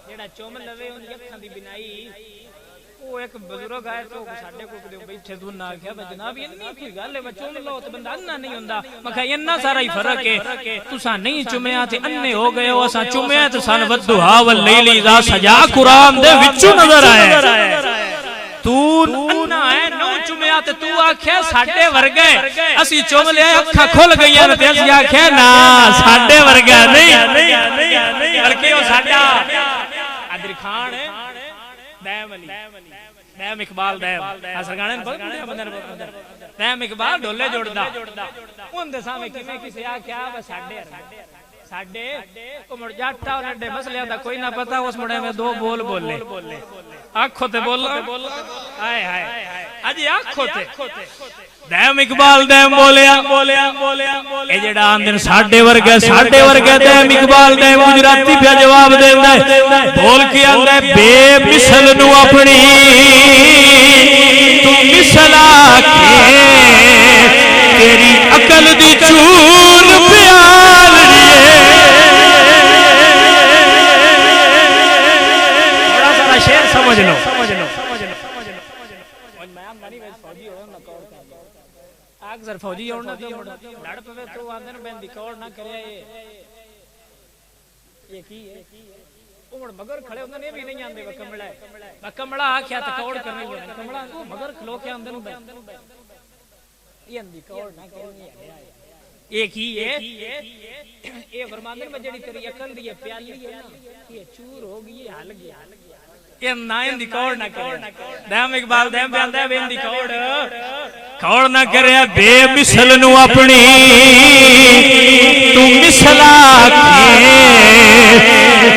جیڑا چوم لوے اون دی اکھاں دی بنائی وہ ایک بزرگ آئے تو ساڈے کو کدے بیٹھے تو نہ کہیا جناب اتنی کی گل ہے چوم لو تے بندہ اننا نہیں ہوندا میں کہ اتنا سارا ہی فرق ہے تساں نہیں چومیا تے انے ہو گئے ہو اساں چومیا تے سن ودھا واللیل اذا سجا قرآن دے وچوں نظر آئے تو انا ہے نو چومیا تے تو آکھیا ساڈے ورگے اسی چوم لیا اکھاں کھل گئیاں تے اسی آکھیا نا ساڈے ورگا نہیں بلکہ او ساڈا ادری خان ہے دیم علی دیم اقبال دیم اثر گانے بہت بڑے بندے نے دیم اقبال ڈھولے جوڑدا اون دے سامنے کیویں کسے آ کیا بس ساڈے او مڑ جاٹا اور اڈے مسئلے دا کوئی نہ پتہ اس مڑے میں دو بول بولے آنکھوں تے بول ہائے ہائے اجی آنکھوں تے دیم اقبال دیم بولیا اے جڑا آندن ساڈے ورگے دیم اقبال دیم گجراتی پیا جواب دیندا ہے بول کے آندا ہے بے مثل نو اپنی تو مثل آکھے تیری عقل دی چون پیال تھوڑا سا شعر سمجھ لو اکثر فوجی ہونا تو لڑ پوے تو آندے بین دی کوڑ نہ کریا یہ کی ہے او مگر کھڑے ہوندے نے بھی نہیں آندے کمڑا آکھیا تے کوڑ کرنی ہوندے کمڑا مگر کھلو کے آندے نو بین یہ اندی کوڑ نہ کرنی ہے ایک ہی ہے اے فرماندے میں جڑی تیری عقل دی پیالی ہے نا یہ چور ہو گئی ہل گیا یہ نائن دی کوڑ نہ کرے دیم اقبال دیم بیاندا ہے بین دی کوڑ نہ کرے بے مثل نو اپنی تو مثل آکھے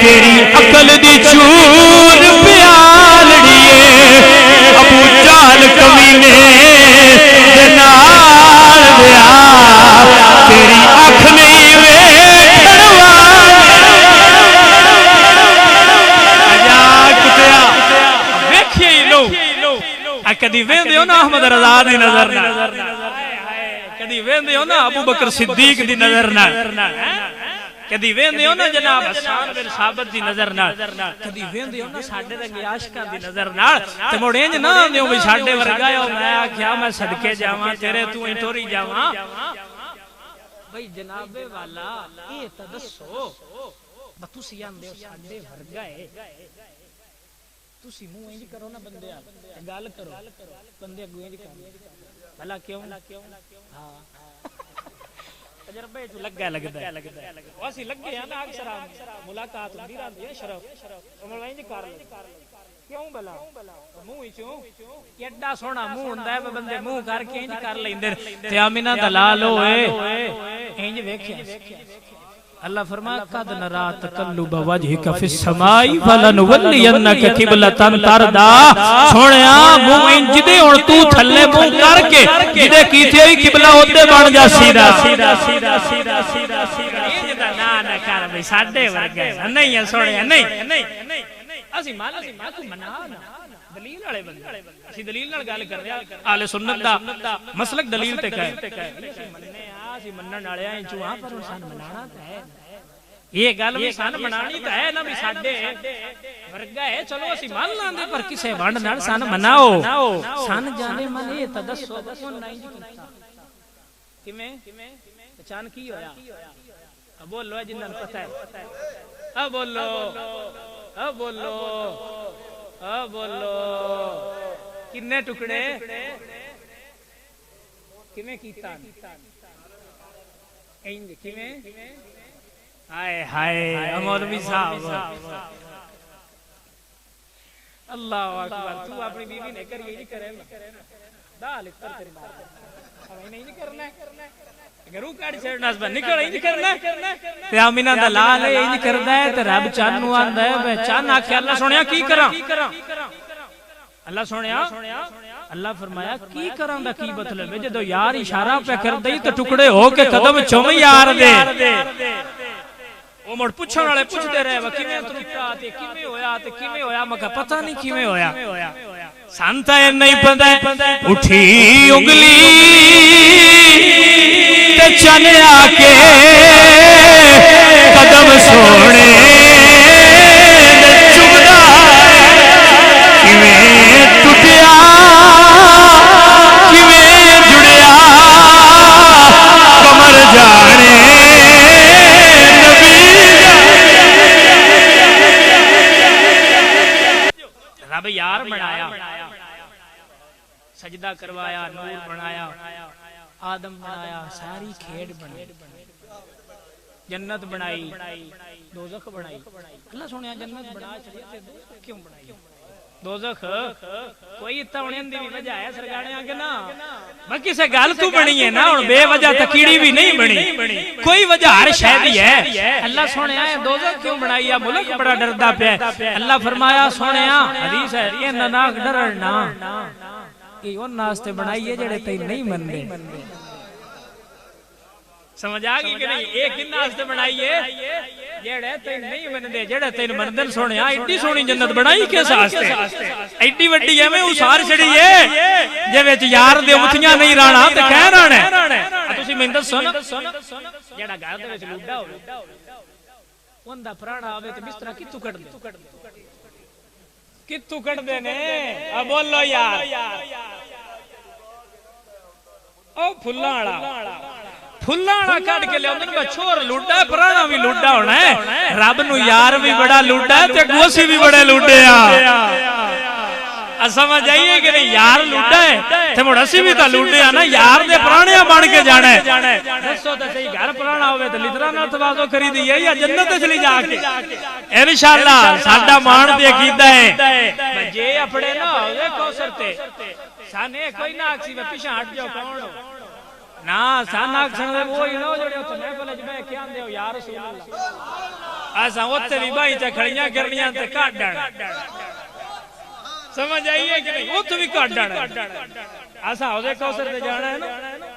تیری عقل دی چور پیالڑیے ابو جہل کمینے دے نال ویا تیری اکھ نہیں ویکھن کدی ویندے ہو نا احمد رضا دی نظر نہ کدی ویندے ہو نا ابو بکر صدیق دی نظر نہ کدی ویندے ہو نا جناب حسان بن ثابت دی نظر نہ کدی ویندے ہو نا ساڈے رنگے عاشقاں دی نظر نہ تے مڑ انج نہ دیو بھی ساڈے ورگا ہے میں آکھیا میں صدکے جاواں تیرے تو ہی ٹوری جاواں بھئی جناب والا اے تے دسو تسی آندے ہو ساڈے ورگا ہے تسی منہ انج کرو نا بندے گل کرو بندے اگوں انج کرو بھلا کیوں ہاں تجربے تو لگدا ہے اسی لگے ہیں نا اکثر ملاقات ہوندی رہندی ہے شرف عمر انج کر لے کیوں بھلا منہ چوں ایڈا سونا منہ ہوندا ہے بندے منہ کر کے انج کر لیندے تے آمینہ دلال ہوئے انج ویکھیا اللہ فرمایا قد نرا تقلب وجهك في السماء فلنولينك قبلة ترضى سونیا منہ انج دے ہن تو تھلے منہ کر کے جدے کیتے ہوئی قبلہ اوتے بن جا سیدھا انج دا نہ کر بھئی ساڈے ورگے نہیں ہے سونیا نہیں اسی مان لی میں تو منا دلیل والے بندے اسی دلیل نال گل کر رہے اہل سنت دا مسلک دلیل تے کہے اسی منن والے ہیں چوہاں پر انسان منانا تے ہے یہ گل بھی سن منانی تے ہے نا بھی ساڈے ورگا ہے چلو اسی مان لاندے پر کسے ونڈ نال سن مناؤ سن جانے من اے تے دسو نہیں کیتا کیویں پہچان کی ہویا اب بولو جنہاں نوں پتہ ہے اب بولو کنے ٹکڑے کیویں کیتا اینج کیویں ہائے ہائے مولوی صاحب اللہ اکبر تو اپنی بیوی نے کری نہیں کرے دال کر تیری مار ہمیں نہیں کرنا اگر وہ کاڑی چھڑنا اس بن نکل نہیں کرنا تے آمینہ دا لال ہے نہیں کردا ہے تے رب چان نو آندا ہے بے چان آکھے اللہ سونیا کی کراں اللہ سونیا اللہ فرمایا کی کراں دا کی مطلب ہے جدو یار اشارہ پہ کر دئی تے ٹکڑے ہو کے قدم چوم یار دے وہ مڑ پوچھنے والے پوچھتے رہے وہ کیویں ٹوٹا تے کیویں ہویا میں کہا پتہ نہیں کیویں ہویا سانتا نہیں پتہ اٹھی انگلی تے چن آ کے قدم سونے چبدا کیویں ٹوٹیا کیویں جڑیا کمر جانے رب یار بنایا سجدہ کروایا نور بنایا آدم بنایا ساری کھیڑ بنائی جنت بنائی دوزخ بنائی اللہ سونے جنت بنا چڑیا تے دوزخ کیوں بنائی دوزخ کوئی اتنے دی بھی وجہ ہے سرکارے آگے نا باقی سے گال تو بنی ہے نا اور بے وجہ تکیڑی بھی نہیں بنی کوئی وجہ ہر شہدی ہے اللہ سونے آئے دوزخ کیوں بنائی ہے ملک بڑا ڈردہ پہ اللہ فرمایا سونے حدیث ہے یہ نناک ڈرنا یہ ان ناستے بنائی ہے جڑے تین نہیں من دے سمجھ آگی کہ نہیں ایک ان ناستے بنائی ہے جڑے تین نہیں من دے جڑے تین مندل سونے ایڈی سونی جنت بنائی کیس آستے ایڈی وڈی ہے میں اسار چڑی ہے جے وچ یار دے متھیاں نہیں رانا تے کہہ رانا تسی مندل سن جڑا گھر دے وچ لوڈا ہوے اوندا پرانا آوے تے بستر کتھوں کڈ دے کتھوں کڈ دے نے آ بولو یار او پھلاں والا پھلاں کٹ کے لے اندر چھوڑ لوڈا پرانا بھی لوڈا ہونا ہے رب نو یار بھی بڑا لوڈا ہے تے گوسی بھی بڑے لوڈے سمجھ آئیے کہ نہیں یار لوڈا ہے تے مڑ اسی بھی تا لوڈے نا یار دے پرانے بن کے جانا ہے دسو تے صحیح گھر پرانا ہوے تے لترا نال توازو خریدی ہے یا جنت چلی جا کے انشاءاللہ ساڈا مان تے عقیدہ ہے جے اپنے نہ ہوے کوثر تے سانے کوئی نہ اکسی میں پیچھے ہٹ جاؤ کون نا سانا اکسن دے وہی نو جڑے اوتھے محفل وچ بیٹھ کے آندے ہو یا رسول اللہ اساں اوتھے بھی بائی تے کھڑیاں کرنیاں تے کڈ ڈن سمجھ آئیے کہ نہیں اوتھے بھی کڈ ڈن اساں اوے کوثر تے جانا ہے نا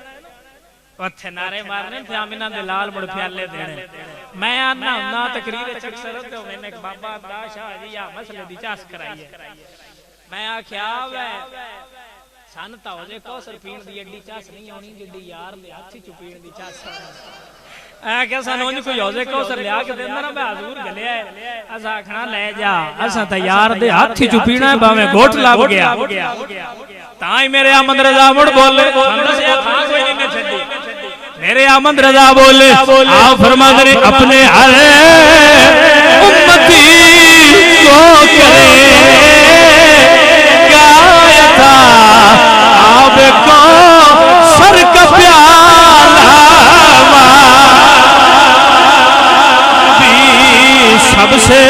اوتھے نعرے مارنے تے امینہ دے لال مڑ پیالے دینے میں آنا ہنا تقریر وچ اکثر تے میں نے ایک بابا دا شاہ جی یا مسئلے دی چاس کرائی ہے میں آکھیا وے سن تا ہو جے کوثر پین دی ایڈی چاس نہیں ہونی جڈی یار دے ہاتھ چ پین دی چاس اے کہ سن اونج کوئی ہو جے کوثر لیا کے دیندا نا میں حضور گلیا ہے اسا آکھنا لے جا اسا تے یار دے ہاتھ چ پینا ہے باویں گھوٹ لب گیا تاں ہی میرے احمد رضا مڑ بولے سن سے تھا کوئی نہیں چھڈی میرے احمد رضا بولے آ فرماتے نے اپنے ہر امتی کو کرے گایا تھا آب کو سر کا پیالہ بھی سب سے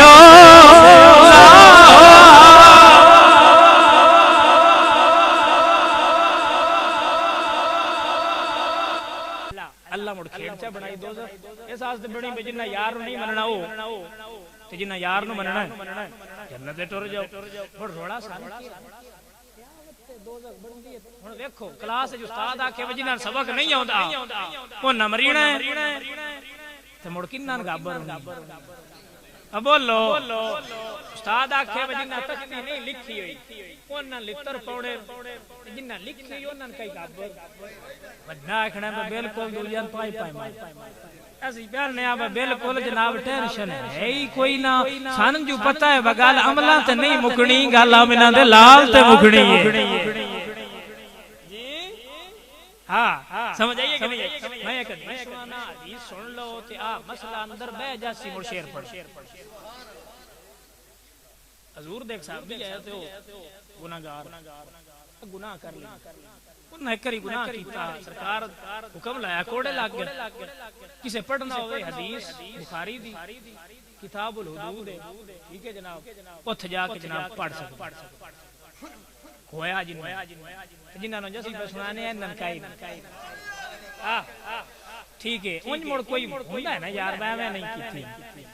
اللہ مڑ کھیڑچا بنائی دوزخ اس واسطے بنی بھی جنہ یار نہیں مننا ہو تے جنہ یار نو مننا ہے جنت تے ٹر جاؤ بڑ روڑا سال دوزخ بندی ہے ہن ویکھو کلاس وچ استاد آکھے وجہ نال سبق نہیں آوندا او نہ مرینا ہے تے مڑ کیناں گابر اب بولو استاد آکھے وجہ نال تختی نہیں لکھی ہوئی اوناں لتر پوڑے جنہ لکھی اوناں کئی گابر وڈا آکھنا میں بالکل دوجان پائی مار اسی پیار نے آبا بالکل جناب ٹینشن ہے ہی کوئی نہ سان جو پتہ ہے وگال عملہ تے نہیں مکنی گالا منہ دے لال تے مکنی ہے ہاں سمجھ آئیے کہ نہیں میں ایک حدیث حدیث سن لو تے آ مسئلہ اندر بہ جاسی مڑ شیر پڑھ حضور دیکھ صاحب بھی آیا تے گناہگار گناہ کر لیا انہیں کری گناہ کیتا سرکار حکم لایا کوڑے لگ گئے کسے پڑھنا ہوئے حدیث بخاری دی کتاب الحدود ہے ٹھیک ہے جناب پتھ جا کے جناب پڑھ سکتے ہویا جنہاں نے جسی پہ سنانے ہیں ننکائی ٹھیک ہے انج مڑ کوئی ہوندہ ہے نا یار میں نہیں کی تھی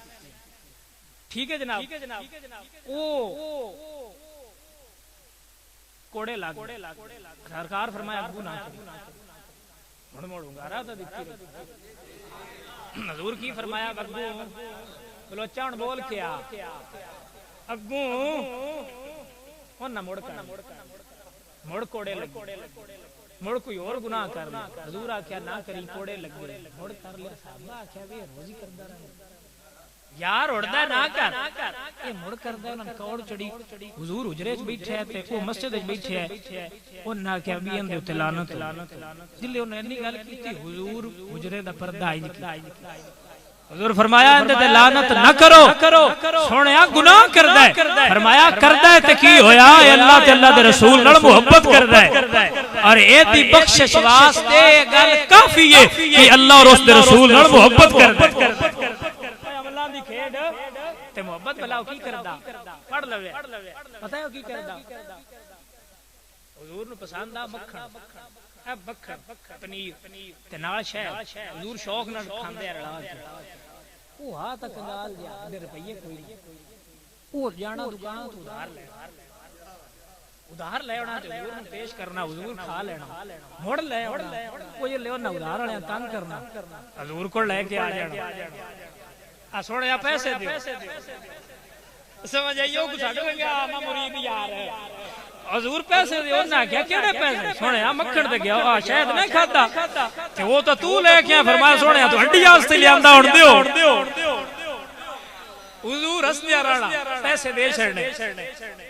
ٹھیک ہے جناب او کوڑے لاگ سرکار فرمایا ابو نہ کرو مڑ مڑ ہنگارا تھا دیکھتی حضور کی فرمایا اگوں بلوچا ہن بول کے آ اگوں ہن نہ مڑ کوڑے لگے مڑ کوئی اور گناہ کر لے حضور آکھیا نہ کری کوڑے لگے مڑ کر لے صحابہ آکھیا وی روز ہی کردا رہے یار اڑدا نہ کر اے مڑ کردا انہاں کوڑ چڑی حضور حجرے وچ بیٹھے تے او مسجد وچ بیٹھے ہے انہاں آکھیا وی اندے تے لعنت جلے انہاں نے گل کیتی حضور حجرے دا پردہ ہی نکلا حضور فرمایا اندے تے لعنت نہ کرو سونیا گناہ کردا ہے فرمایا کردا ہے تے کی ہویا اے اللہ تے اللہ دے رسول نال محبت کردا ہے اور اے دی بخشش واسطے گل کافی ہے کہ اللہ اور اس دے رسول نال محبت کردا ہے عملاں دی کھیڈ تے محبت بلاو کی کردا پڑھ لوے پتہ ہے کی کردا حضور نو پسند آ مکھن اے بکھر پنیر تے نال شہد حضور شوق نال کھاندے رلا او ہا تک گال جا دے روپیے کوئی نہیں او جانا دکان تو ادھار لے ہونا تے حضور نوں پیش کرنا حضور کھا لینا مڑ لے ہونا او جے لیونا ادھار والے تنگ کرنا حضور کو لے کے آ جانا آ سونے پیسے دیو سمجھ آئیو کچھ ہٹ گیا میں مرید یار حضور پیسے دیو نہ کیا کیڑے پیسے سونے مکھن تے گیا آ شاید نہیں کھادا تے وہ تو لے کے فرمایا سونے تو ہڈی واسطے لیاندا ہن دیو حضور ہسدیا رہنا پیسے دے چھڑنے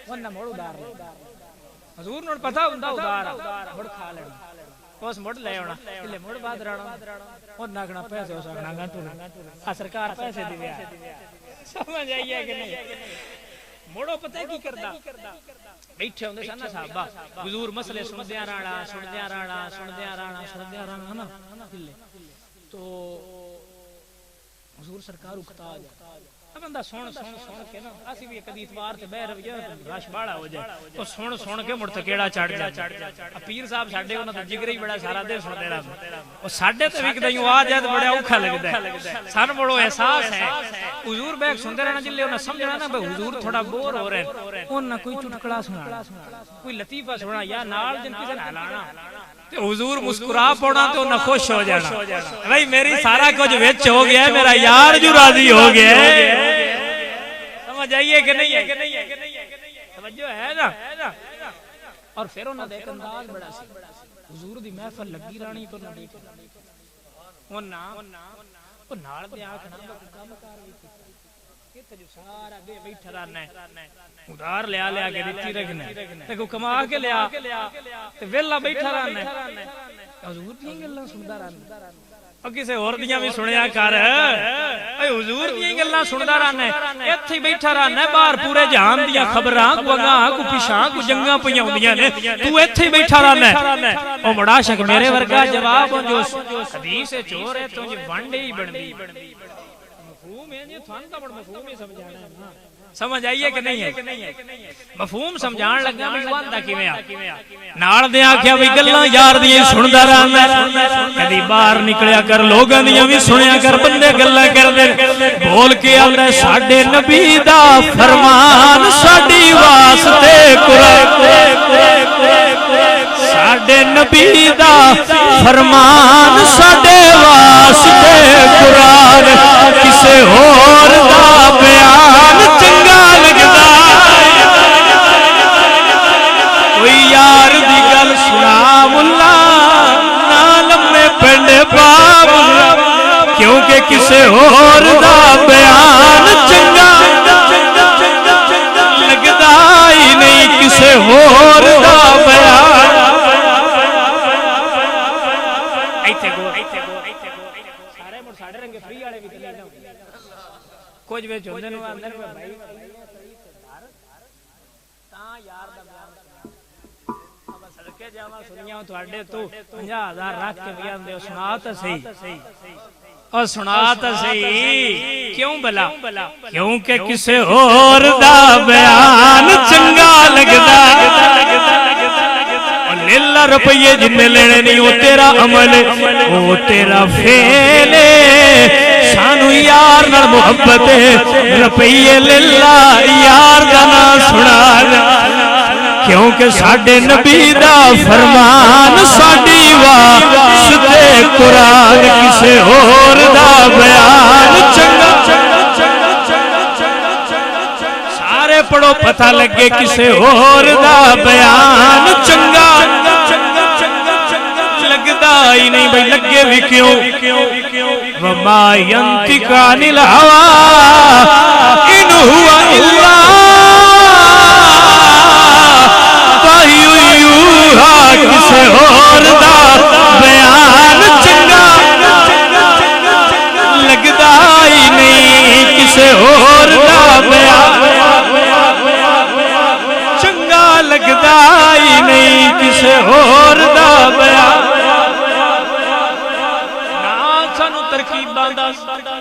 ون موڑ ادھار حضور نوں پتہ ہوندا ادھار مڑ کھا لینا اس مڑ لے ہونا لے مڑ بعد رہنا اور ناگنا پیسے اس ناگا تو آ سرکار پیسے دیویا سمجھ آئیے کہ نہیں موڑو پتہ کی کردا بیٹھے ہوندے سن صحابہ حضور مسئلے سندیاں رہنا نا تو حضور سرکار اکتا آ جائے بندہ سن کے نا اسی بھی کدی اتوار تے بہ رویہ رش باڑا ہو جائے تو سن کے مڑ تے کیڑا چڑھ جائے پیر صاحب ساڈے انہاں تے جگرے ہی بڑا سارا دے سنتے رہندے او ساڈے تے وی کدی آ جائے تے بڑا اوکھا لگدا ہے سن بڑو احساس ہے حضور بیٹھ سنتے رہنا جلے انہاں سمجھنا نا بھئی حضور تھوڑا بور ہو رہے انہاں کوئی چٹکلا سنا کوئی لطیفہ سنا یا نال جن کسے نہ لانا حضور مسکرا پونا تو نہ خوش ہو جانا بھائی میری سارا کچھ وچ ہو گیا ہے میرا یار جو راضی ہو گیا ہے سمجھ آئیے کہ نہیں ہے توجہ ہے نا اور پھر انہاں دے انداز بڑا سی حضور دی محفل لگی رانی تو نہ دیکھ او نال دے آکھنا کم کار وی تے جو سارا دے بیٹھا رہنا ہے ادھار لیا کے دتی رکھنا تے کو کما کے لیا تے ویلا بیٹھا رہنا ہے حضور دی گلاں سندا رہنا او کسے اور دیاں بھی سنیا کر اے حضور دی گلاں سندا رہنا ہے ایتھے بیٹھا رہنا ہے باہر پورے جہان دیاں خبراں کو اگاں کو پیچھاں کو جنگاں پਈاں ہوندیاں نے تو ایتھے بیٹھا رہنا ہے او بڑا شک میرے ورگا جواب جو حدیث چور ہے تو جی ونڈے ہی بندی مفہوم ہے جی تھان دا بڑا مفہوم ہی سمجھانا ہے نا سمجھ آئیے کہ نہیں ہے مفہوم سمجھان لگا بھی واندا کیویں آ نال دے آکھیا وی گلاں یار دی سندا رہنا کدی باہر نکلیا کر لوگاں دیاں وی سنیا کر بندے گلاں کردے بول کے آندا ساڈے نبی دا فرمان ساڈی واسطے قرآن ساڈے نبی دا فرمان ساڈے واسطے قرآن کسے ہور دا بیان چنگا لگدا کوئی یار دی گل سنا ملا نال میں پنڈ پا ملا کیونکہ کسے ہور دا بیان چنگا لگدا ہی نہیں کسے ہور دا بیان سارے رنگ فری والے بھی کچھ وچ ہوندے نے اندر بھائی تاں یار دا بیان اب صدقے جاواں سنیاں تواڈے تو 50000 رکھ کے بیان دے سنا تے صحیح اور سنا تے صحیح کیوں بلا کیونکہ کسے اور دا بیان چنگا لگدا لیلہ روپیے جن لینے نہیں وہ تیرا عمل وہ تیرا فعل سانو یار نال محبت روپیے لیلہ یار دا نا سنا کیونکہ ساڈے نبی دا فرمان ساڈی واسطے قرآن کسے اور دا بیان چنگا سارے پڑھو پتہ لگے کسے اور دا بیان چنگا لگدا ہی نہیں بھئی لگے بھی کیوں وما ينطق عن الهوى ان هو الا وحی یوحی کسے اور دا بیان چنگا لگدا ہی نہیں کسے اور دا بیان چنگا لگدا ہی نہیں کسے اور دا بیان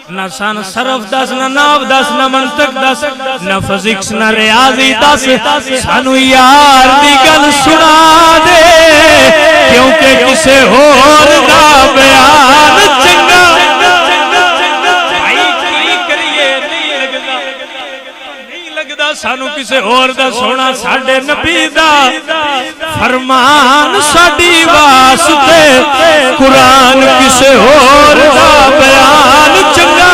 نہ سن صرف دس نہ ناو دس نہ منطق دس نہ فزکس نہ ریاضی دس سانو یار دی گل سنا دے کیونکہ کسے اور دا بیان چنگا نہیں لگدا سانو کسے اور دا سونا ساڈے نبی دا فرمان ساڈی واسطے قرآن کسے اور دا بیان چنگا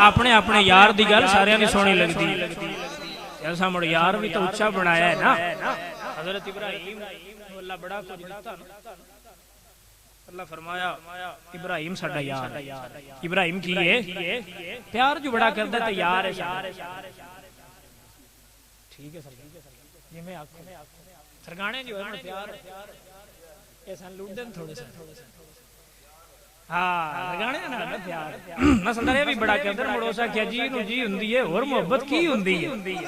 اپنے اپنے یار دی گل سارے نے سونی لگدی ایسا مڑ یار بھی تو اچھا بنایا ہے نا حضرت ابراہیم اللہ بڑا کچھ دیتا اللہ فرمایا ابراہیم ساڈا یار ابراہیم کی ہے پیار جو بڑا کردا تے یار ہے ٹھیک ہے سر جی میں آکھوں سرگانے جو ہے پیار ایسا لوٹ دیں تھوڑے سے ہاں سرگانے نا پیار میں سندرے بھی بڑا کردا مڑوسا کیا جی نو جی ہوندی ہے اور محبت کی ہوندی ہے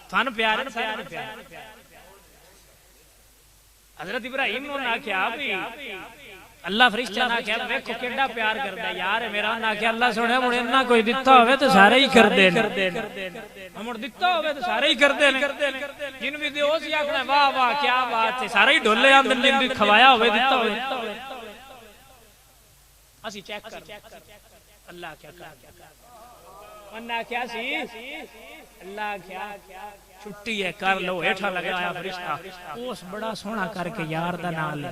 تھان پیار ہے حضرت ابراہیم نے کیا بھی اللہ فرشتہ نہ کیا دیکھو کیڑا پیار کردا یار میرا نہ کیا اللہ سونے مڑے نہ کوئی دتا ہوے تے سارے ہی کر دین ہمڑ دتا ہوے تے سارے ہی کر دین جن بھی دیو سی آکھنا واہ واہ کیا بات ہے سارے ہی ڈولے اندر جن بھی کھوایا ہوے دتا ہوے اسی چیک کر اللہ کیا کر انہاں کیا سی اللہ کیا چھٹی ہے کر لو ہیٹھا لگایا فرشتہ اس بڑا سونا کر کے یار دا نام لے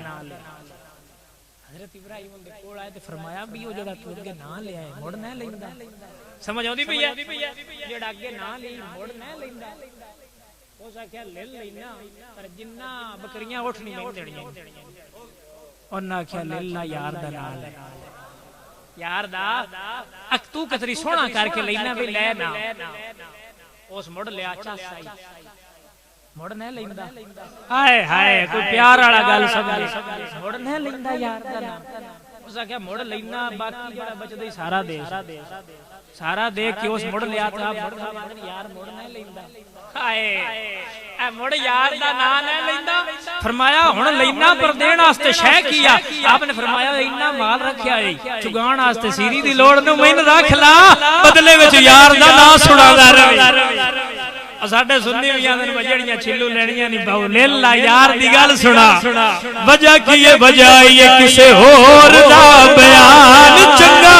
حضرت ابراہیم دے کول آئے تے فرمایا بھی او جڑا تو اگے نام لے آئے مڑ نہ لیندا سمجھ اوندی پئی ہے جڑا اگے نام لے مڑ نہ لیندا او سا کیا لے لینا پر جنہ بکریاں اٹھنی نہیں دینیاں انہاں کیا لے لا یار دا نام لے یار دا اک تو کتری سونا کر کے لینا بھی لے نا اس مڑ لیا چاسائی مڑ نہ لیندا ہائے ہائے کوئی پیار والا گل سمجھ مڑ نہ لیندا یار دا نام اس کیا مڑ لینا باقی جڑا بچدا سارا دے کے اس مڑ لیا تھا مڑ یار مڑ نہ لیندا ہائے اے مڑ یار دا نام نہ لیندا فرمایا ہن لینا پر دین واسطے شے کیا آپ نے فرمایا اتنا مال رکھیا ہے چگان واسطے سیری دی لوڑ نو مین رکھ لا بدلے وچ یار دا نام سنادا رہے ساڈے سنی میاں دے بجڑیاں چھلو لینیاں نہیں باو لے لا یار دی گل سنا وجہ کی ہے وجہ یہ کسے اور دا بیان چنگا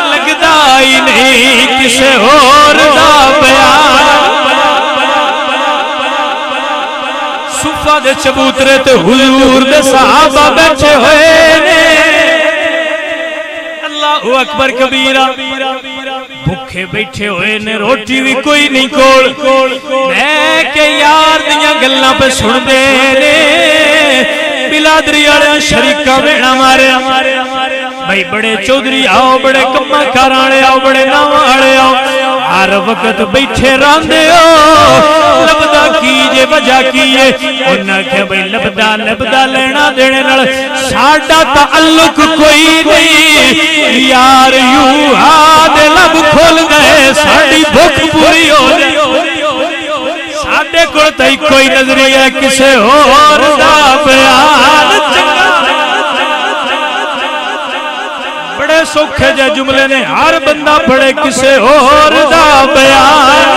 لگدا ہی نہیں کسے اور دا بیان صفہ دے چبوترے تے حضور دے صحابہ بیٹھے ہوئے نے اللہ اکبر کبیرہ بھوکے بیٹھے ہوئے نے روٹی بھی کوئی نہیں کول میں کہ یار دیاں گلاں پہ سن دے نے بلادری والے شریکاں ویڑا مارے بھائی بڑے چودھری آؤ بڑے کما کرانے آؤ بڑے ناں والے آؤ ہر وقت بیٹھے راندے ہو لبدا کیجے وجہ کیے انہاں کہ بھئی لبدا لینا دینے نال ساڈا تعلق کوئی نہیں یار یوں دے لب کھول گئے ساڈی بھوک پوری ہو جائے ساڈے کول تے کوئی نظریہ کسے اور دا بیان چنگا بڑے سوکھے جے جملے نے ہر بندہ پڑھے کسے اور دا بیان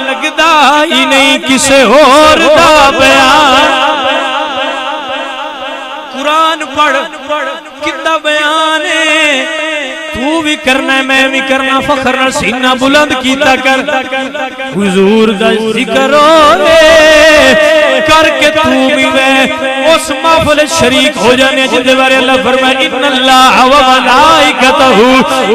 لگدا ہی نہیں کسے اور دا بیان قرآن پڑھ کتا بیان ہے تو بھی کرنا ہے میں بھی کرنا فخر نال سینہ بلند کیتا کر حضور دا ذکر ہوے کر کے تو بھی میں اس محفل شریک ہو جانے جندے بارے اللہ فرمائے ان اللہ و ملائکتہ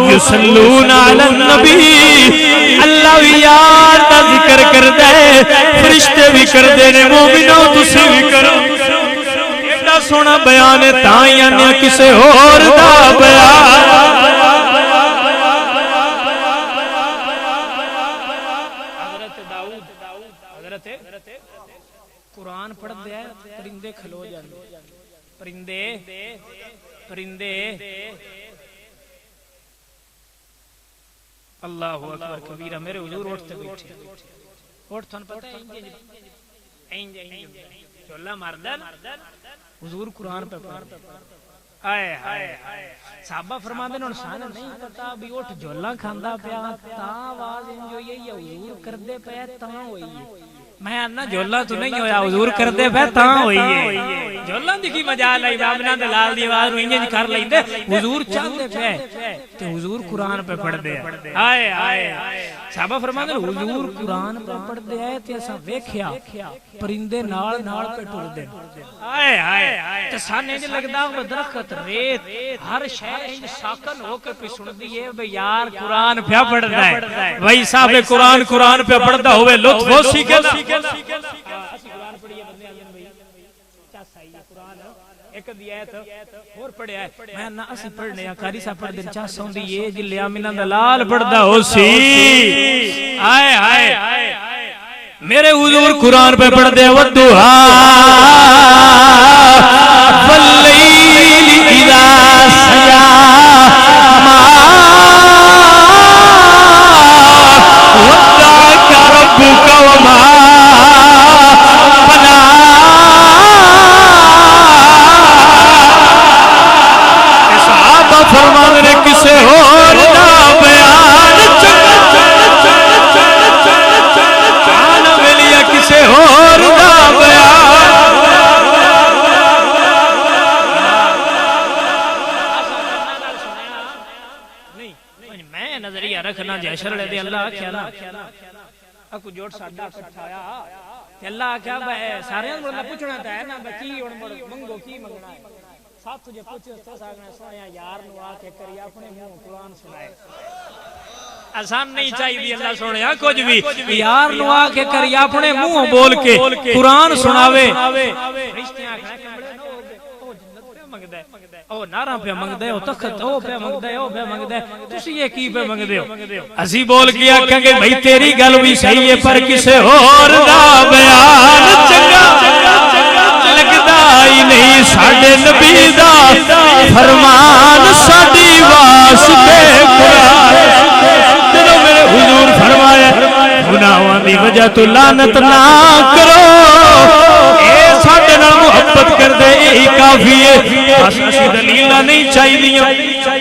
یصلون علی النبی اللہ بھی یار دا ذکر کردا ہے فرشتے بھی کردے نے مومنوں تسی بھی کرو ایڈا سونا بیان ہے تائیں آنے کسے اور دا بیان قرآن پڑھ دیا پرندے کھلو جاندے پرندے اللہ اکبر کبیرہ میرے حضور اٹھتے بیٹھے اٹھ تھن پتہ ہے چولہ مردن حضور قرآن پہ پڑھ آئے صحابہ فرما دے انسان نہیں پتا بھی اٹھ جھولا کھاندا پیا تا آواز انجو یہی حضور کردے پے تاں ہوئی ہے میں آنا جھولا تو نہیں ہویا حضور کردے پے تاں ہوئی ہے جھولا دی کی مجال ہے بابنا دلال دی آواز نو انج کر لیندے حضور چاندے پے تے حضور قرآن پہ پڑھ دے آئے صحابہ فرماندے حضور قرآن پہ پڑھ دے آئے تے اساں ویکھیا پرندے نال پہ ٹر دے آئے تے سانے انج لگدا وہ درخت ریت ہر شے انج ساکن ہو کے پہ سندی ہے بھئی یار قرآن پہ پڑھدا ہے بھئی صاحب قرآن پہ پڑھدا ہوئے لطف ہو سی کے اسی قرآن پڑھئے بندے آجن بھئی چاس آئی قرآن ایک دیت اور پڑھیا ہے میں نہ اسی پڑھنے یا کاری صاحب پڑھ دن چاس ہوندی یہ جلے آمینہ دلال پڑھدا ہو سی آئے میرے حضور قرآن پہ پڑھ دے والدہا واللیل اذا سجا ما ودعک ربک وما بنا صحابہ فرمان نے کسے اور نہ بیان کسے اور نہ بیان میں نظریہ رکھنا جیشر لے دے اللہ کیا نا اکو جوڑ ساڑھا کٹھایا اللہ کیا بھائی سارے ہیں اللہ پوچھنا تھا ہے نا بکی منگو کی منگنا ہے ساتھ تجھے پوچھے اس طرح ساگنا سویا یار نو آکے کری اپنے منہ قرآن سنائے آسان نہیں چاہیے اللہ سونے کچھ بھی یار نو آکے کری اپنے منہ بول کے قرآن سناوے رشتیاں او ناراں پہ منگ دے او تخت او پہ منگ دے او پہ منگ دے تسی یہ کی پہ منگ دے اسی بول کے آکھاں گے بھئی تیری گل بھی صحیح ہے پر کسے اور دا بیان چنگا لگدا ہی نہیں ساڈے نبی دا فرمان ساڈی واسطے قرآن چلو میرے حضور فرمایا گناہاں دی وجہ تو لعنت نہ کرو اے ساڈے نال محبت کر دے یہی کافی ہے بس اسی دلیل نہیں چاہیے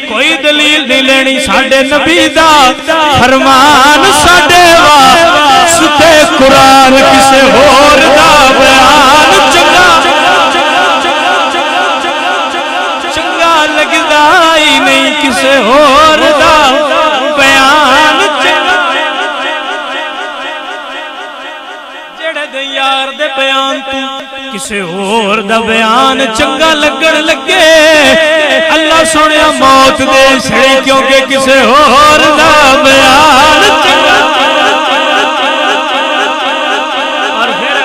کوئی دلیل نہیں لینی ساڈے نبی دا فرمان ساڈے واسطے قرآن کسے ہور دا بیان چنگا لگدا ہی نہیں کسے ہور دا بیان جڑے دے یار دے بیان تو کسے اور دا بیان چنگا لگن لگے اللہ سنیا موت دے سڑی کیونکہ کسے اور دا بیان چنگا اور پھر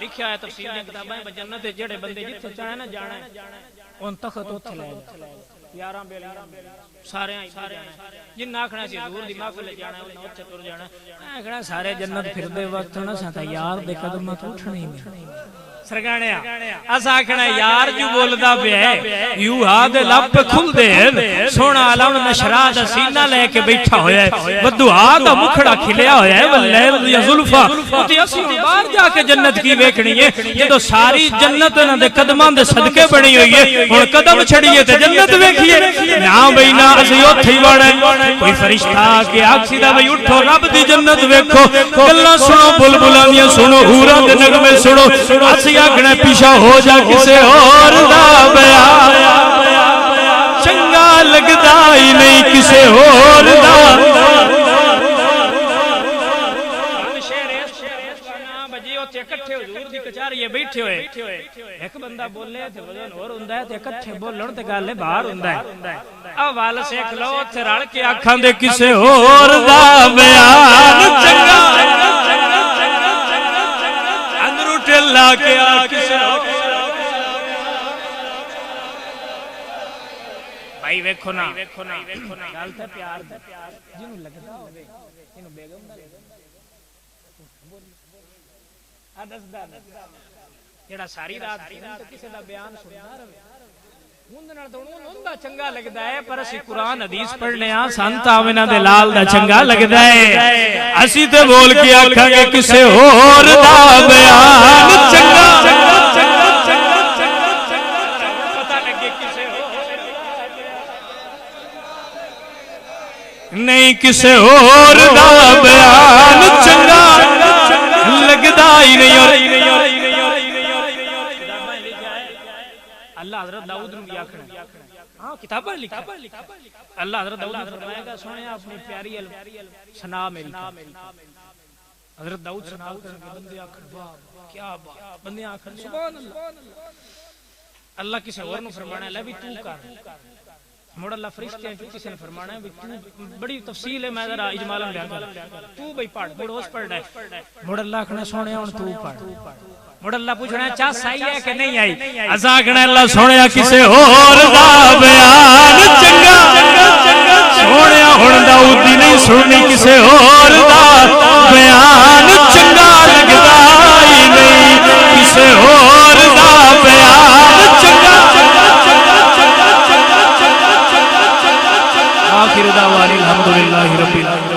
لکھیا ہے تفسیر نے کتابیں جنت جڑے بندے جتھے چاہے نا جانا ہے ان تخت اوتھے لے یاراں بیلیاں سارے جن آکھنا سی حضور دی محفل جانا انہاں اوتھے ٹر جانا آکھنا سارے جنت پھردے وقت نہ سا یار دے قدماں تو اٹھنا ہی نہیں سرگانیا اس آکھنا یار جو بولدا پیا ہے یو ہا دے لب پہ کھل دے سونا علم نشرا دا سینہ لے کے بیٹھا ہویا ہے ودعا دا مکھڑا کھلیا ہویا ہے واللیل یا زلفا تے اسی باہر جا کے جنت کی ویکھنی ہے جدوں ساری جنت انہاں دے قدماں دے صدقے بنی ہوئی ہے ہن قدم چھڑیے تے جنت ویکھیے نا بھئی نا اسی اوتھے ہی وڑے کوئی فرشتہ کہ آکسی دا بھئی اٹھو رب دی جنت ویکھو گلاں سنو بلبلاں سنو حوراں دے نغمے سنو اسی آکھنا پیچھے ہو جا کسے اور دا بیان چنگا لگدا ہی نہیں کسے ہور دا اکٹھے حضور دی کچہری بیٹھے ہوئے ایک بندہ بولے تے وزن اور ہوندا ہے تے اکٹھے بولن تے گل باہر ہوندا ہے اول سیکھ لو تے رل کے آکھاں دے کسے ہور دا بیان چنگا اندروں ٹھلا کے آ کسے بھائی ویکھو نا گل تے پیار جنوں لگدا ہوے اینوں بیگم دا جڑا ساری رات کسی دا بیان سننا رہے چنگا لگتا ہے پر اسی قرآن حدیث پڑھنے ہاں سنت آمنہ دے لال دا چنگا لگتا ہے اسی تے بول کے آکھاں گے کسے ہور دا بیان چنگا پتہ لگے کسے نہیں کسے ہور دا بیان چنگا لگدا ہی نہیں اللہ حضرت داؤد نے بھی آکھنا ہاں کتاباں لکھا اللہ حضرت داؤد نے فرمایا کہ سنیا اپنی پیاری سنا میری حضرت داؤد سنا کرنے بندے آکھن واہ کیا بات بندے آکھن سبحان اللہ اللہ کسی اور نو فرمانا ہے بھی تو کر موڑ اللہ فرشتے ہیں کسی نے فرمانا ہے تو بڑی تفصیل ہے میں ذرا اجمالاً بیان کر تو بھئی پڑھ موڑ اس پڑھ ہے موڑ اللہ کہنا سونے ہون تو پڑھ موڑ اللہ پوچھنا ہے چاہ صحیح ہے کہ نہیں آئی ازاں کہنا اللہ سونے کسے اور دا بیان چنگا سونے ہون داؤد دی نہیں سننی کسے اور دا بیان چنگا لگدا ہی نہیں کسے اور دا بیان چنگا آخر دعوانا الحمدللہ رب العالمین